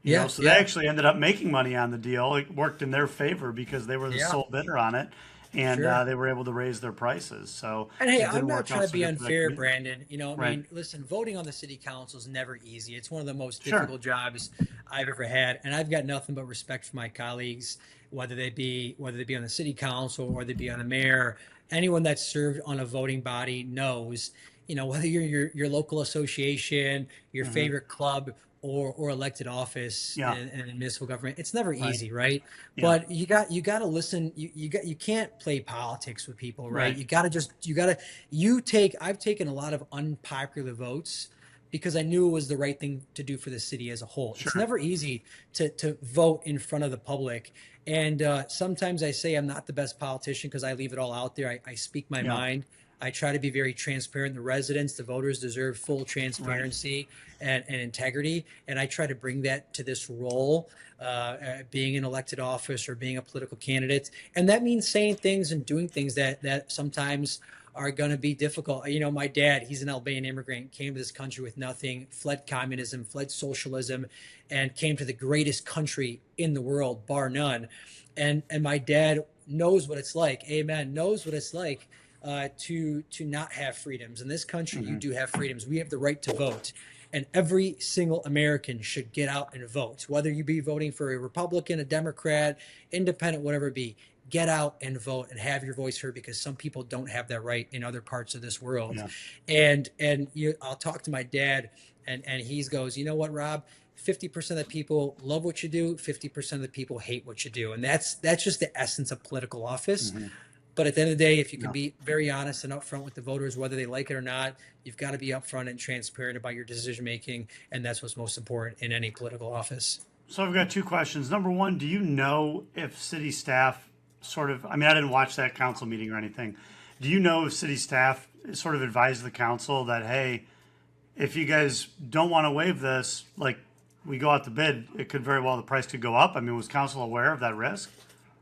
You know, so they actually ended up making money on the deal. It worked in their favor because they were the sole bidder on it, and they were able to raise their prices. So, and hey, I'm not trying to be unfair, Brandon. You know, I mean, listen, voting on the city council is never easy. It's one of the most difficult jobs I've ever had, and I've got nothing but respect for my colleagues, whether they be on the city council or they be on the mayor. Anyone that's served on a voting body knows, you know, whether you're your local association, your favorite club, or elected office in municipal government, it's never easy, right? But you got to listen. You can't play politics with people, right? I've taken a lot of unpopular votes because I knew it was the right thing to do for the city as a whole. It's never easy to vote in front of the public. And sometimes I say I'm not the best politician because I leave it all out there. I speak my mind. I try to be very transparent. The residents, the voters deserve full transparency and integrity. And I try to bring that to this role, being an elected office or being a political candidate. And that means saying things and doing things that sometimes are going to be difficult. You know, my dad, he's an Albanian immigrant, came to this country with nothing, fled communism, fled socialism, and came to the greatest country in the world, bar none. And my dad knows what it's like, knows what it's like to not have freedoms. In this country, you do have freedoms. We have the right to vote. And every single American should get out and vote, whether you be voting for a Republican, a Democrat, independent, whatever it be. Get out and vote and have your voice heard, because some people don't have that right in other parts of this world. And I'll talk to my dad, and he goes, you know what, Rob? 50% of the people love what you do. 50% of the people hate what you do. And that's just the essence of political office. But at the end of the day, if you can be very honest and upfront with the voters, whether they like it or not, you've got to be upfront and transparent about your decision making. And that's what's most important in any political office. So I've got two questions. Number one, do you know if city staff I didn't watch that council meeting or anything. Do you know if city staff sort of advised the council that, hey, if you guys don't want to waive this, like we go out to bid, it could very well, the price could go up? I mean, was council aware of that risk?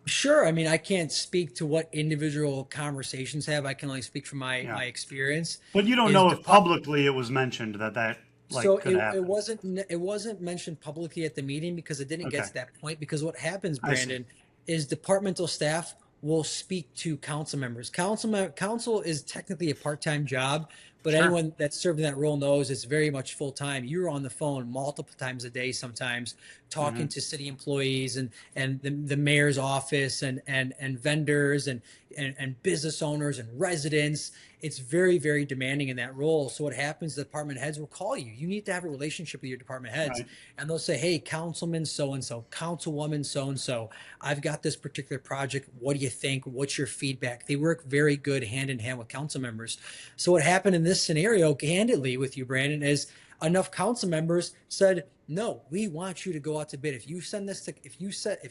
Sure. I mean, I can't speak to what individual conversations have. I can only speak from my experience. But you don't know if publicly it was mentioned that could happen. It wasn't mentioned publicly at the meeting because it didn't get to that point. Because what happens, Brandon, is departmental staff will speak to council members. Council is technically a part-time job, but Sure. anyone that's served in that role knows it's very much full time. You're on the phone multiple times a day, sometimes talking Hmm. to city employees and the mayor's office and vendors and business owners and residents. It's very, very demanding in that role. So what happens, the department heads will call you. You need to have a relationship with your department heads. Right. And they'll say, hey, councilman so-and-so, councilwoman so-and-so, I've got this particular project. What do you think? What's your feedback? They work very good hand in hand with council members. So what happened in this scenario, candidly with you, Brandon, is enough council members said, no, we want you to go out to bid. If you send this to, if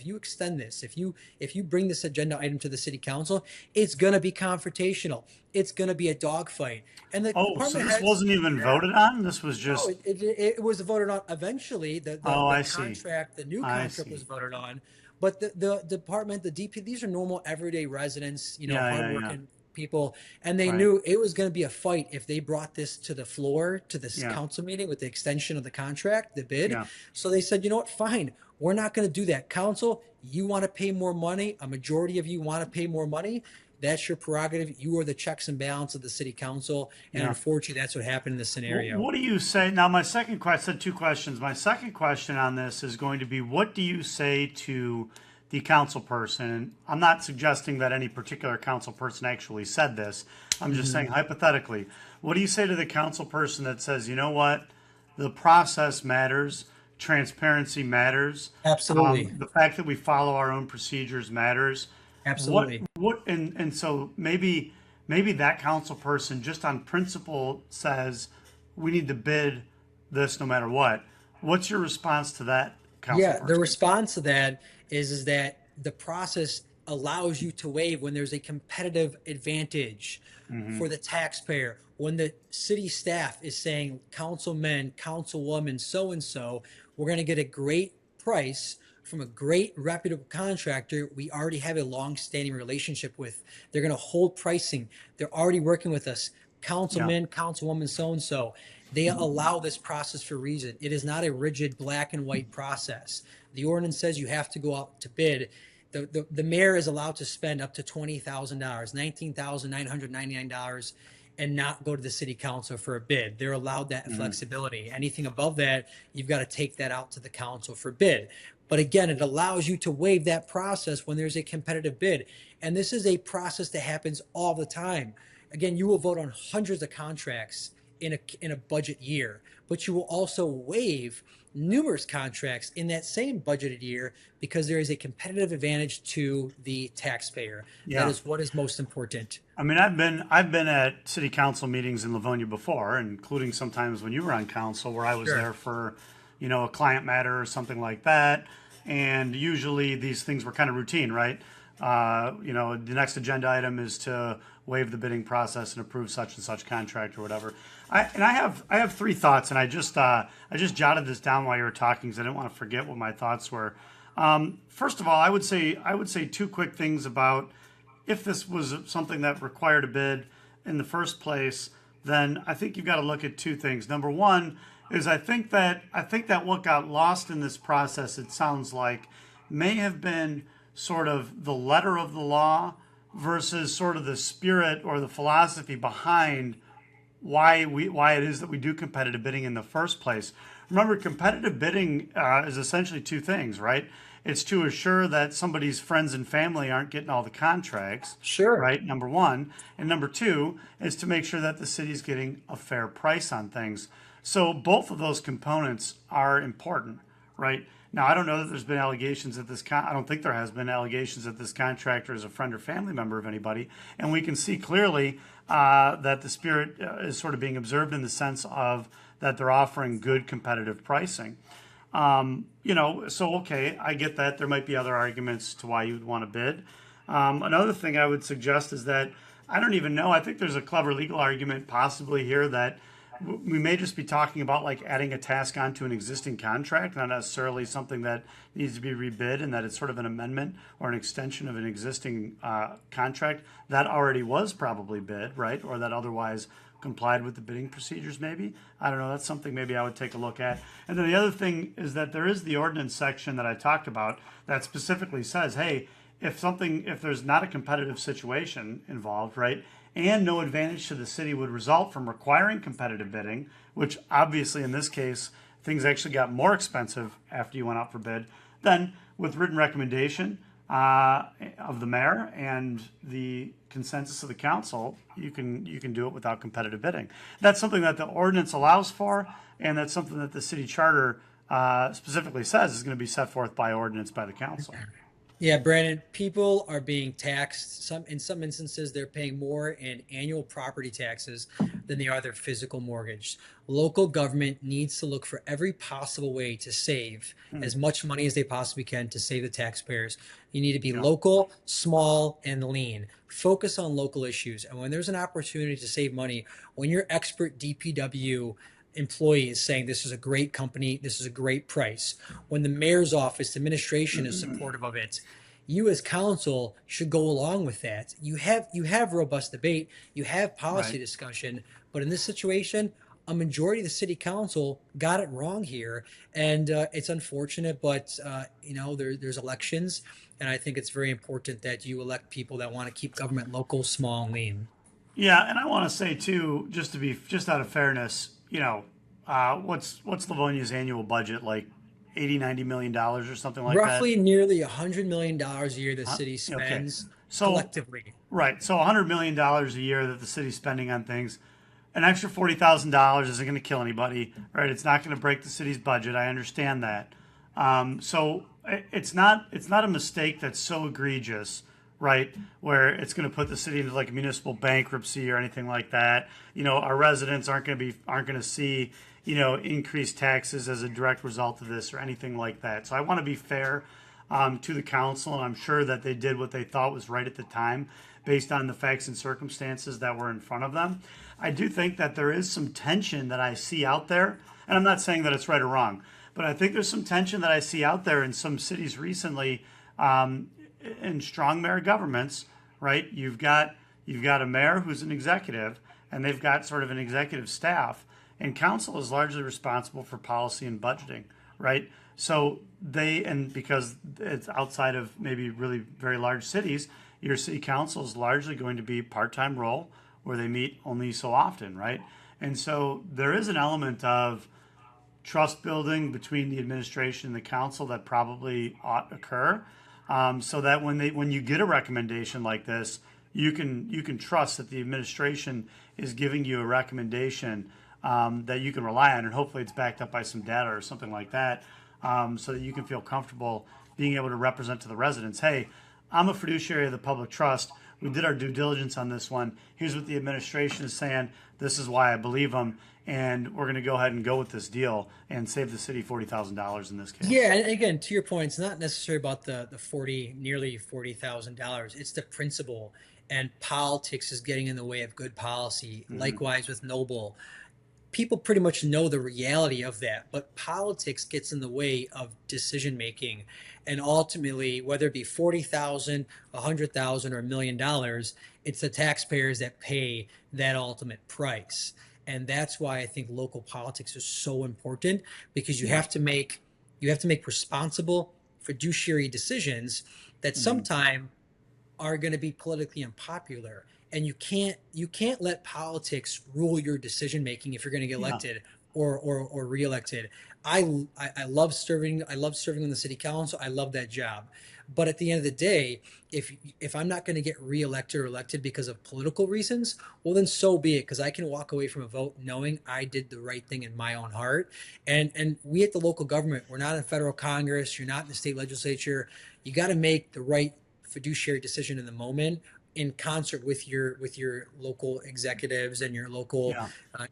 you extend this, if you bring this agenda item to the city council, it's going to be confrontational. It's going to be a dogfight. And the Oh, so department this heads, wasn't even yeah, voted on? This was no, just, it was voted on eventually. oh, The I see. contract, the new I contract was see. voted on, but the department, the DP, these are normal everyday residents, Yeah, yeah, yeah. hardworking people, and they Right. knew it was going to be a fight if they brought this to the floor to this Yeah. council meeting with the extension of the contract, the bid. Yeah. So they said, you know what, fine, we're not going to do that. Council, you want to pay more money? A majority of you want to pay more money? That's your prerogative. You are the checks and balance of the city council. And Yeah. unfortunately, that's what happened in this scenario. What do you say? Now, my second question, I said two questions. My second question on this is going to be, what do you say to the council person? And I'm not suggesting that any particular council person actually said this. I'm just saying hypothetically, what do you say to the council person that says, you know what, the process matters, transparency matters, Absolutely. the fact that we follow our own procedures matters. Absolutely. And so maybe that council person just on principle says we need to bid this no matter what. What's your response to that council Yeah, the person? response to that is that the process allows you to waive when there's a competitive advantage Hmm. for the taxpayer. When the city staff is saying, councilman, councilwoman, so and so, we're going to get a great price from a great reputable contractor we already have a long-standing relationship with. They're going to hold pricing. They're already working with us. Yeah. Councilman, councilwoman, so and so. They allow this process for a reason. It is not a rigid black and white process. The ordinance says you have to go out to bid. The mayor is allowed to spend up to $20,000, $19,999, and not go to the city council for a bid. They're allowed that Hmm. flexibility. Anything above that, you've got to take that out to the council for bid. But again, it allows you to waive that process when there's a competitive bid. And this is a process that happens all the time. Again, you will vote on hundreds of contracts in a budget year, but you will also waive numerous contracts in that same budgeted year because there is a competitive advantage to the taxpayer. That Yeah. is what is most important. I mean, I've been at city council meetings in Livonia before, including sometimes when you were on council, where I was Sure. there for, a client matter or something like that. And usually these things were kind of routine, right? The next agenda item is to waive the bidding process and approve such and such contract or whatever. I have three thoughts, and I just jotted this down while you were talking because I didn't want to forget what my thoughts were. First of all, I would say two quick things about if this was something that required a bid in the first place. Then I think you've got to look at two things. Number one is I think that what got lost in this process, it sounds like, may have been sort of the letter of the law versus sort of the spirit or the philosophy behind why it is that we do competitive bidding in the first place. Remember, competitive bidding is essentially two things, right? It's to assure that somebody's friends and family aren't getting all the contracts, Sure. right? Number one, and number two is to make sure that the city's getting a fair price on things. So both of those components are important, right? Now, I don't know that there's been allegations that I don't think there has been allegations that this contractor is a friend or family member of anybody. And we can see clearly that the spirit is sort of being observed in the sense of that they're offering good competitive pricing. So okay, I get that. There might be other arguments to why you'd want to bid. Another thing I would suggest is that I don't even know. I think there's a clever legal argument possibly here that we may just be talking about like adding a task onto an existing contract, not necessarily something that needs to be rebid, and that it's sort of an amendment or an extension of an existing contract that already was probably bid, right? Or that otherwise complied with the bidding procedures, maybe. I don't know. That's something maybe I would take a look at. And then the other thing is that there is the ordinance section that I talked about that specifically says, hey, if there's not a competitive situation involved, right, and no advantage to the city would result from requiring competitive bidding, which obviously in this case, things actually got more expensive after you went out for bid, then with written recommendation of the mayor and the consensus of the council, you can do it without competitive bidding. That's something that the ordinance allows for, and that's something that the city charter specifically says is going to be set forth by ordinance by the council. Yeah, Brandon, people are being taxed. In some instances, they're paying more in annual property taxes than they are their physical mortgage. Local government needs to look for every possible way to save as much money as they possibly can to save the taxpayers. You need to be local, small, and lean. Focus on local issues. And when there's an opportunity to save money, when your expert DPW employee is saying this is a great company, this is a great price, when the mayor's office administration is supportive of it, you as council should go along with that. You have robust debate, you have policy discussion, but in this situation, a majority of the city council got it wrong here, and it's unfortunate, but there's elections, and I think it's very important that you elect people that want to keep government local, small, and lean. Yeah, and I want to say too, just out of fairness, what's Livonia's annual budget, like $80-90 million or something like that? Roughly nearly $100 million a year the city spends collectively. Right. So $100 million a year that the city's spending on things. An extra $40,000 isn't going to kill anybody, right? It's not going to break the city's budget. I understand that. So it's not a mistake that's so egregious, right, where it's going to put the city into like a municipal bankruptcy or anything like that. Our residents aren't going to see increased taxes as a direct result of this or anything like that. So I want to be fair to the council, and I'm sure that they did what they thought was right at the time based on the facts and circumstances that were in front of them. I do think that there is some tension that I see out there, and I'm not saying that it's right or wrong, but I think there's some tension that I see out there in some cities recently in strong mayor governments, right? You've got a mayor who's an executive, and they've got sort of an executive staff, and council is largely responsible for policy and budgeting, right? So because it's outside of maybe really very large cities, your city council is largely going to be part-time role where they meet only so often, right? And so there is an element of trust building between the administration and the council that probably ought to occur, so that when you get a recommendation like this, you can trust that the administration is giving you a recommendation that you can rely on, and hopefully it's backed up by some data or something like that, so that you can feel comfortable being able to represent to the residents, hey, I'm a fiduciary of the public trust. We did our due diligence on this one. Here's what the administration is saying. This is why I believe them. And we're going to go ahead and go with this deal and save the city $40,000 in this case. Yeah, and again, to your point, it's not necessarily about the nearly $40,000. It's the principle, and politics is getting in the way of good policy. Likewise with Noble. People pretty much know the reality of that, but politics gets in the way of decision making. And ultimately, whether it be $40,000, $100,000, or $1 million, it's the taxpayers that pay that ultimate price. And that's why I think local politics is so important, because you have to make responsible fiduciary decisions that sometimes are going to be politically unpopular. And you can't let politics rule your decision making if you're going to get elected or reelected. I love serving. I love serving on the city council. I love that job. But at the end of the day, if I'm not going to get reelected or elected because of political reasons, well, then so be it, because I can walk away from a vote knowing I did the right thing in my own heart. And we at the local government, we're not in federal Congress. You're not in the state legislature. You got to make the right fiduciary decision in the moment, in concert with your local executives and your local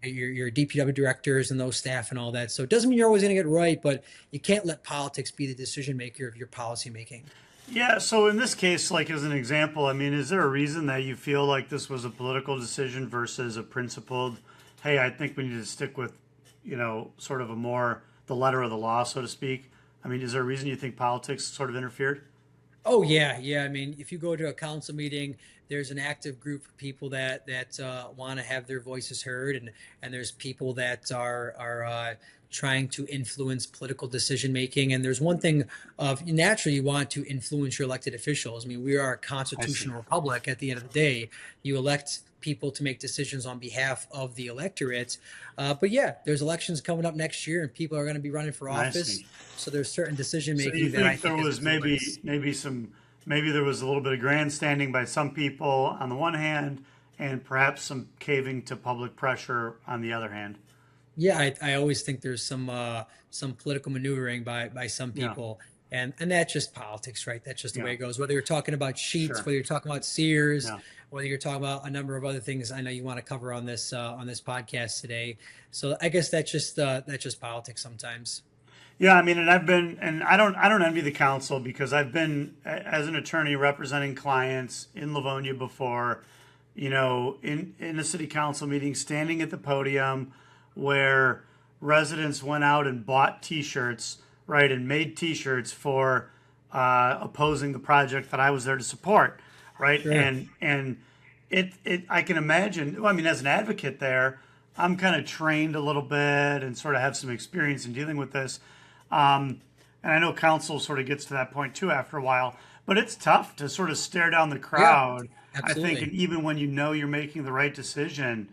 your DPW directors and those staff and all that. So it doesn't mean you're always going to get it right, but you can't let politics be the decision maker of your policy making. Yeah. So in this case, like as an example, I mean, is there a reason that you feel like this was a political decision versus a principled, hey, I think we need to stick with, sort of a more the letter of the law, so to speak? I mean, is there a reason you think politics sort of interfered? Oh yeah. I mean, if you go to a council meeting, there's an active group of people that want to have their voices heard, and there's people that are trying to influence political decision making. And there's one thing of naturally you want to influence your elected officials. I mean, we are a constitutional republic. At the end of the day, you elect people to make decisions on behalf of the electorate. But yeah, there's elections coming up next year, and people are going to be running for I office. see. So there's certain decision So you making that I think there think is was influence. maybe there was a little bit of grandstanding by some people on the one hand, and perhaps some caving to public pressure on the other hand. Yeah, I always think there's some political maneuvering by some Yeah, people, and that's just politics, right? That's just the yeah, way it goes. Whether you're talking about sheets, sure. whether you're talking about Sears, Yeah. whether you're talking about a number of other things, I know you want to cover on this podcast today. So I guess that's just politics sometimes. Yeah, I mean, and I don't envy the council because I've been as an attorney representing clients in Livonia before, in a city council meeting, standing at the podium where residents went out and bought T-shirts, right, and made T-shirts for opposing the project that I was there to support, right, Sure. and it I can imagine. Well, I mean, as an advocate there, I'm kind of trained a little bit and sort of have some experience in dealing with this. And I know council sort of gets to that point too after a while, but it's tough to sort of stare down the Yeah, crowd. I think, and absolutely. even when you know you're making the right decision,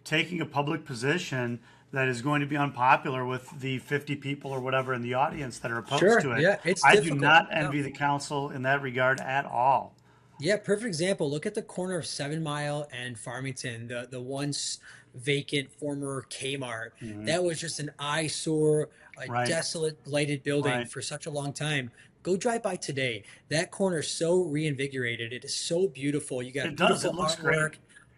taking a public position that is going to be unpopular with the 50 people or whatever in the audience that are opposed Sure. to it. Yeah, it's I do difficult. not No. envy the council in that regard at all. Yeah, perfect example. Look at the corner of 7 Mile and Farmington, the once vacant former Kmart. Hmm. That was just an eyesore, a Right, desolate, blighted building right. for such a long time. Go drive by today. That corner is so reinvigorated. It is so beautiful. You It got does. It beautiful looks great. artwork,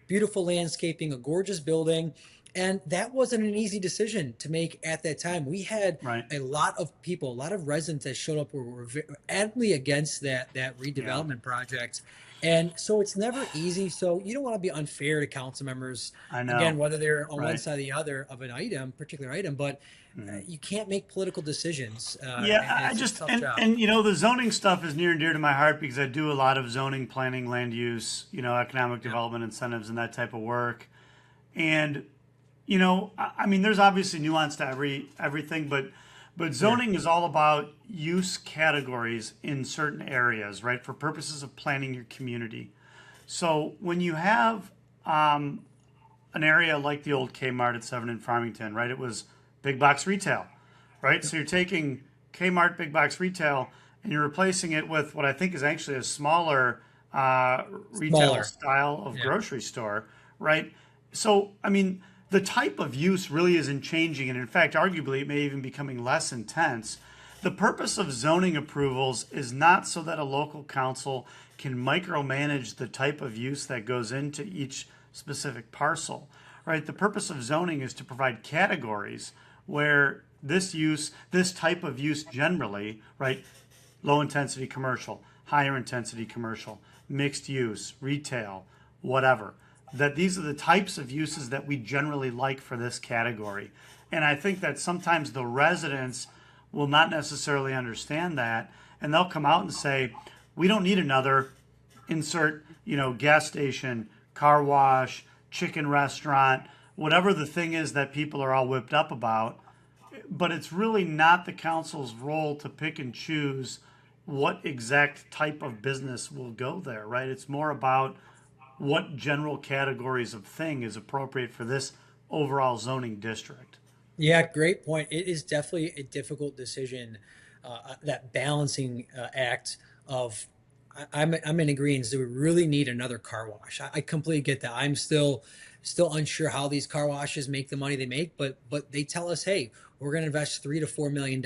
beautiful landscaping, a gorgeous building. And that wasn't an easy decision to make at that time. We had Right. a lot of people, a lot of residents that showed up who were adamantly against that Yeah, redevelopment project. And so it's never easy. So you don't want to be unfair to council members, I again, know. whether they're on one Right. side or the other of an item, particular item, but Mhm. you can't make political decisions. Yeah, And I it's a just tough job. and the zoning stuff is near and dear to my heart because I do a lot of zoning planning, land use, economic Yeah. development incentives and that type of work. And I mean, there's obviously nuance to everything, but Sure. zoning is all about use categories in certain areas, right? For purposes of planning your community. So when you have an area like the old Kmart at 7 in Farmington, right? It was big box retail, right? So you're taking Kmart big box retail and you're replacing it with what I think is actually a smaller retail Smaller. style of Yeah. grocery store, right? So, I mean, the type of use really isn't changing. And in fact, arguably, it may even be becoming less intense. The purpose of zoning approvals is not so that a local council can micromanage the type of use that goes into each specific parcel, right? The purpose of zoning is to provide categories where this type of use generally, right? Low intensity commercial, higher intensity commercial, mixed use, retail, whatever. That these are the types of uses that we generally like for this category. And I think that sometimes the residents will not necessarily understand that. And they'll come out and say, we don't need another insert, gas station, car wash, chicken restaurant, whatever the thing is that people are all whipped up about. But it's really not the council's role to pick and choose what exact type of business will go there, right? It's more about what general categories of thing is appropriate for this overall zoning district. Yeah, great point. It is definitely a difficult decision, that balancing act of. I'm in agreement. Do we really need another car wash? I completely get that. I'm still unsure how these car washes make the money they make, but they tell us, hey, we're going to invest $3 to $4 million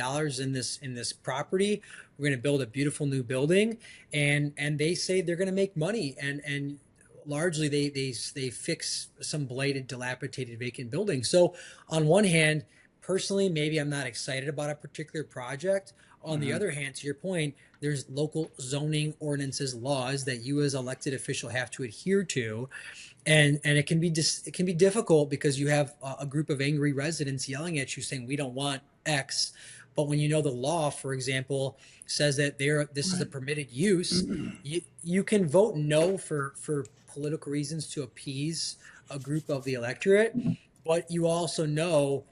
in this property. We're going to build a beautiful new building, and they say they're going to make money, and largely they fix some blighted, dilapidated, vacant buildings. So on one hand, personally, maybe I'm not excited about a particular project. On the Hmm. other hand, to your point, there's local zoning ordinances, laws that you as elected official have to adhere to, and it can be difficult because you have a group of angry residents yelling at you saying we don't want X, but when you know the law, for example, says that this is a Right. permitted use, you can vote no for political reasons to appease a group of the electorate, but you also know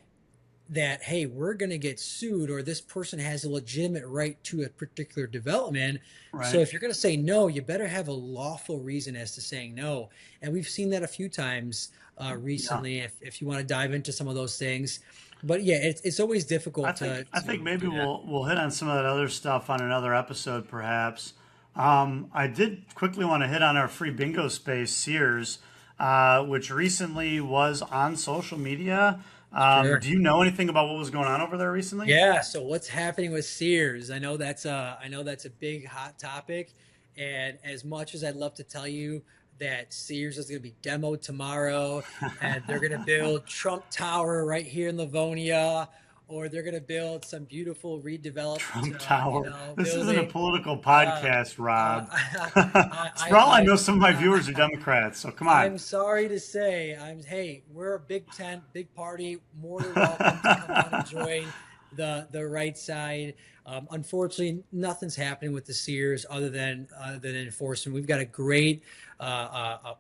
that, hey, we're going to get sued, or this person has a legitimate right to a particular development. So Right. if you're going to say no, you better have a lawful reason as to saying no. And we've seen that a few times Yeah. recently, if you want to dive into some of those things. But yeah, it's always difficult I think to maybe do that. we'll hit on some of that other stuff on another episode, perhaps. I did quickly want to hit on our free bingo space, Sears, which recently was on social media. Sure. Do you know anything about what was going on over there recently? Yeah. So what's happening with Sears? I know that's a big hot topic, and as much as I'd love to tell you that Sears is going to be demoed tomorrow, and they're going to build Trump Tower right here in Livonia, or they're going to build some beautiful redeveloped, Trump Tower. This isn't a building. political Uh, podcast, Rob. For all I I, know, some of my viewers are I, Democrats, so come on. I'm sorry to say, hey, we're a big tent, big party. More than welcome to come out and join the right side. Unfortunately, nothing's happening with the Sears other than enforcement. We've got a great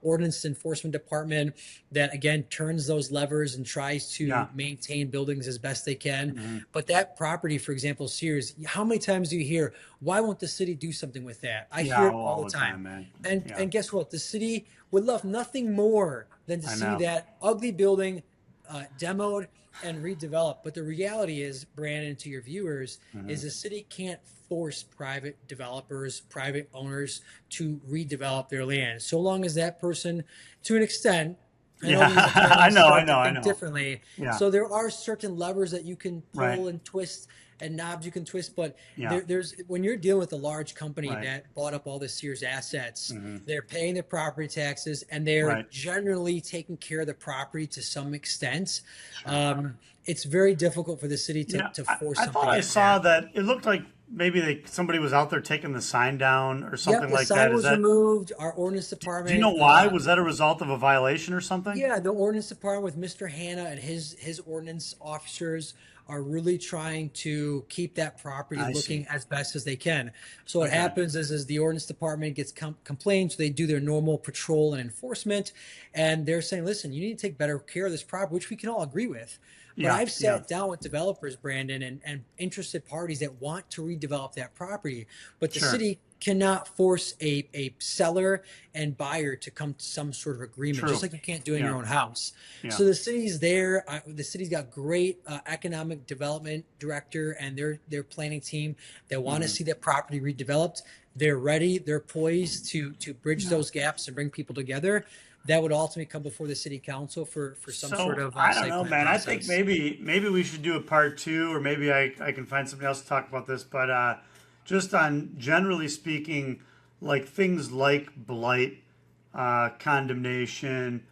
ordinance enforcement department that again turns those levers and tries to Yeah. maintain buildings as best they can. Mhm. But that property, for example, Sears, how many times do you hear, why won't the city do something with that? I Yeah, hear it well, all all the the time. time, man. And Yeah, and guess what? The city would love nothing more than to I see know. that ugly building demoed and redeveloped. But the reality is, Brandon, to your viewers, Mhm. is the city can't force private developers, private owners to redevelop their land. So long as that person, to an extent, I know Yeah, these attorneys I start to know, I think know. differently. Yeah, So there are certain levers that you can right. pull and twist and knobs you can twist, but Yeah, there's when you're dealing with a large company right. that bought up all the Sears assets, Hmm. they're paying their property taxes and they're Right. generally taking care of the property to some extent. Sure. It's very difficult for the city Yeah, to force I thought something I like saw that. that it looked like maybe somebody was out there taking the sign down or Yep, something the like sign that. Is was that, removed. Our ordinance do you know department, why? Was that a result of a violation or something? yeah, the ordinance department with Mr. Hanna and his ordinance officers are really trying to keep that property I looking see. as best as they can. So what Okay. happens is the ordinance department gets complaints, so they do their normal patrol and enforcement, and they're saying, listen, you need to take better care of this property, which we can all agree with. But Yeah, I've yeah, sat down with developers, Brandon, and interested parties that want to redevelop that property, but the sure. city cannot force a seller and buyer to come to some sort of agreement, just True. like you can't do in your Yeah, own house. yeah. So the city's there. The city's got great economic development director and their planning team that want to Hmm. see that property redeveloped. They're ready. They're poised to bridge Yeah. those gaps and bring people together. That would ultimately come before the city council for some sort So of I don't site know, plan man. I think process. maybe we should do a part two, or maybe I can find somebody else to talk about this. But just on generally speaking, like things like blight, condemnation,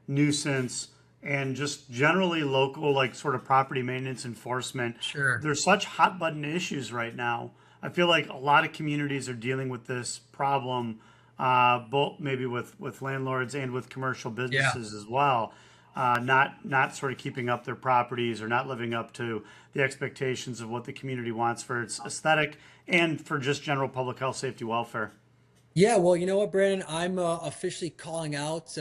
nuisance, and just generally local like sort of property maintenance enforcement. Sure. There's such hot button issues right now. I feel like a lot of communities are dealing with this problem, both maybe with landlords and with commercial Yeah. businesses as well. Not sort of keeping up their properties or not living up to the expectations of what the community wants for its aesthetic and for just general public health, safety, welfare. Yeah, well, you know what, Brandon? I'm officially calling out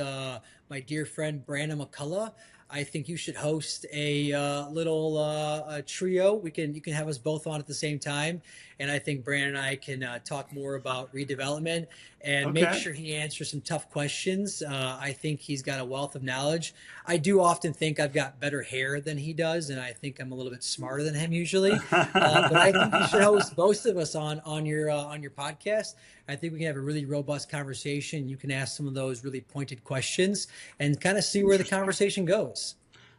my dear friend Brandon McCullough. I think you should host a little a trio. You can have us both on at the same time, and I think Brandon and I can talk more about redevelopment and make Okay. sure he answers some tough questions. I think he's got a wealth of knowledge. I do often think I've got better hair than he does, and I think I'm a little bit smarter than him usually. But I think you should host both of us on your podcast. I think we can have a really robust conversation. You can ask some of those really pointed questions and kind of see where the Interesting. conversation goes.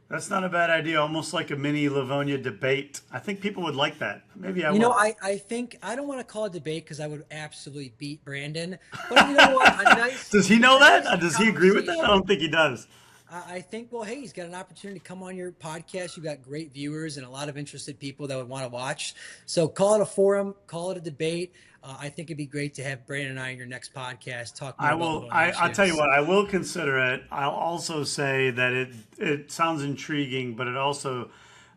That's not a bad idea. Almost like a mini Livonia debate. I think people would like that. Maybe I You know, will. I think I don't want to call it debate because I would absolutely beat Brandon. But you know what? Does he know A that? nice Does he agree with that? I don't conversation. think he does. I think, well, hey, he's got an opportunity to come on your podcast. You've got great viewers and a lot of interested people that would want to watch. So call it a forum, call it a debate. I think it'd be great to have Brandon and I on your next podcast talk more I about will. Livonia I'll tell you issues. what. I will consider it. I'll also say that it sounds intriguing, but it also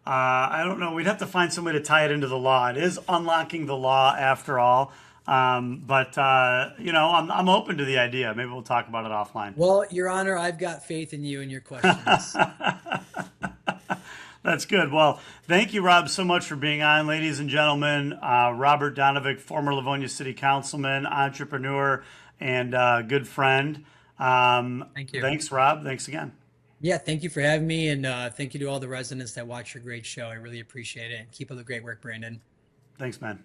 I don't know. We'd have to find some way to tie it into the law. It is unlocking the law after all. But I'm open to the idea. Maybe we'll talk about it offline. Well, Your Honor, I've got faith in you and your questions. That's good. Well, thank you, Rob, so much for being on, ladies and gentlemen. Robert Donovic, former Livonia City Councilman, entrepreneur, and good friend. Thank you. Thanks, Rob. Thanks again. Yeah, thank you for having me, and thank you to all the residents that watch your great show. I really appreciate it. And keep up the great work, Brandon. Thanks, man.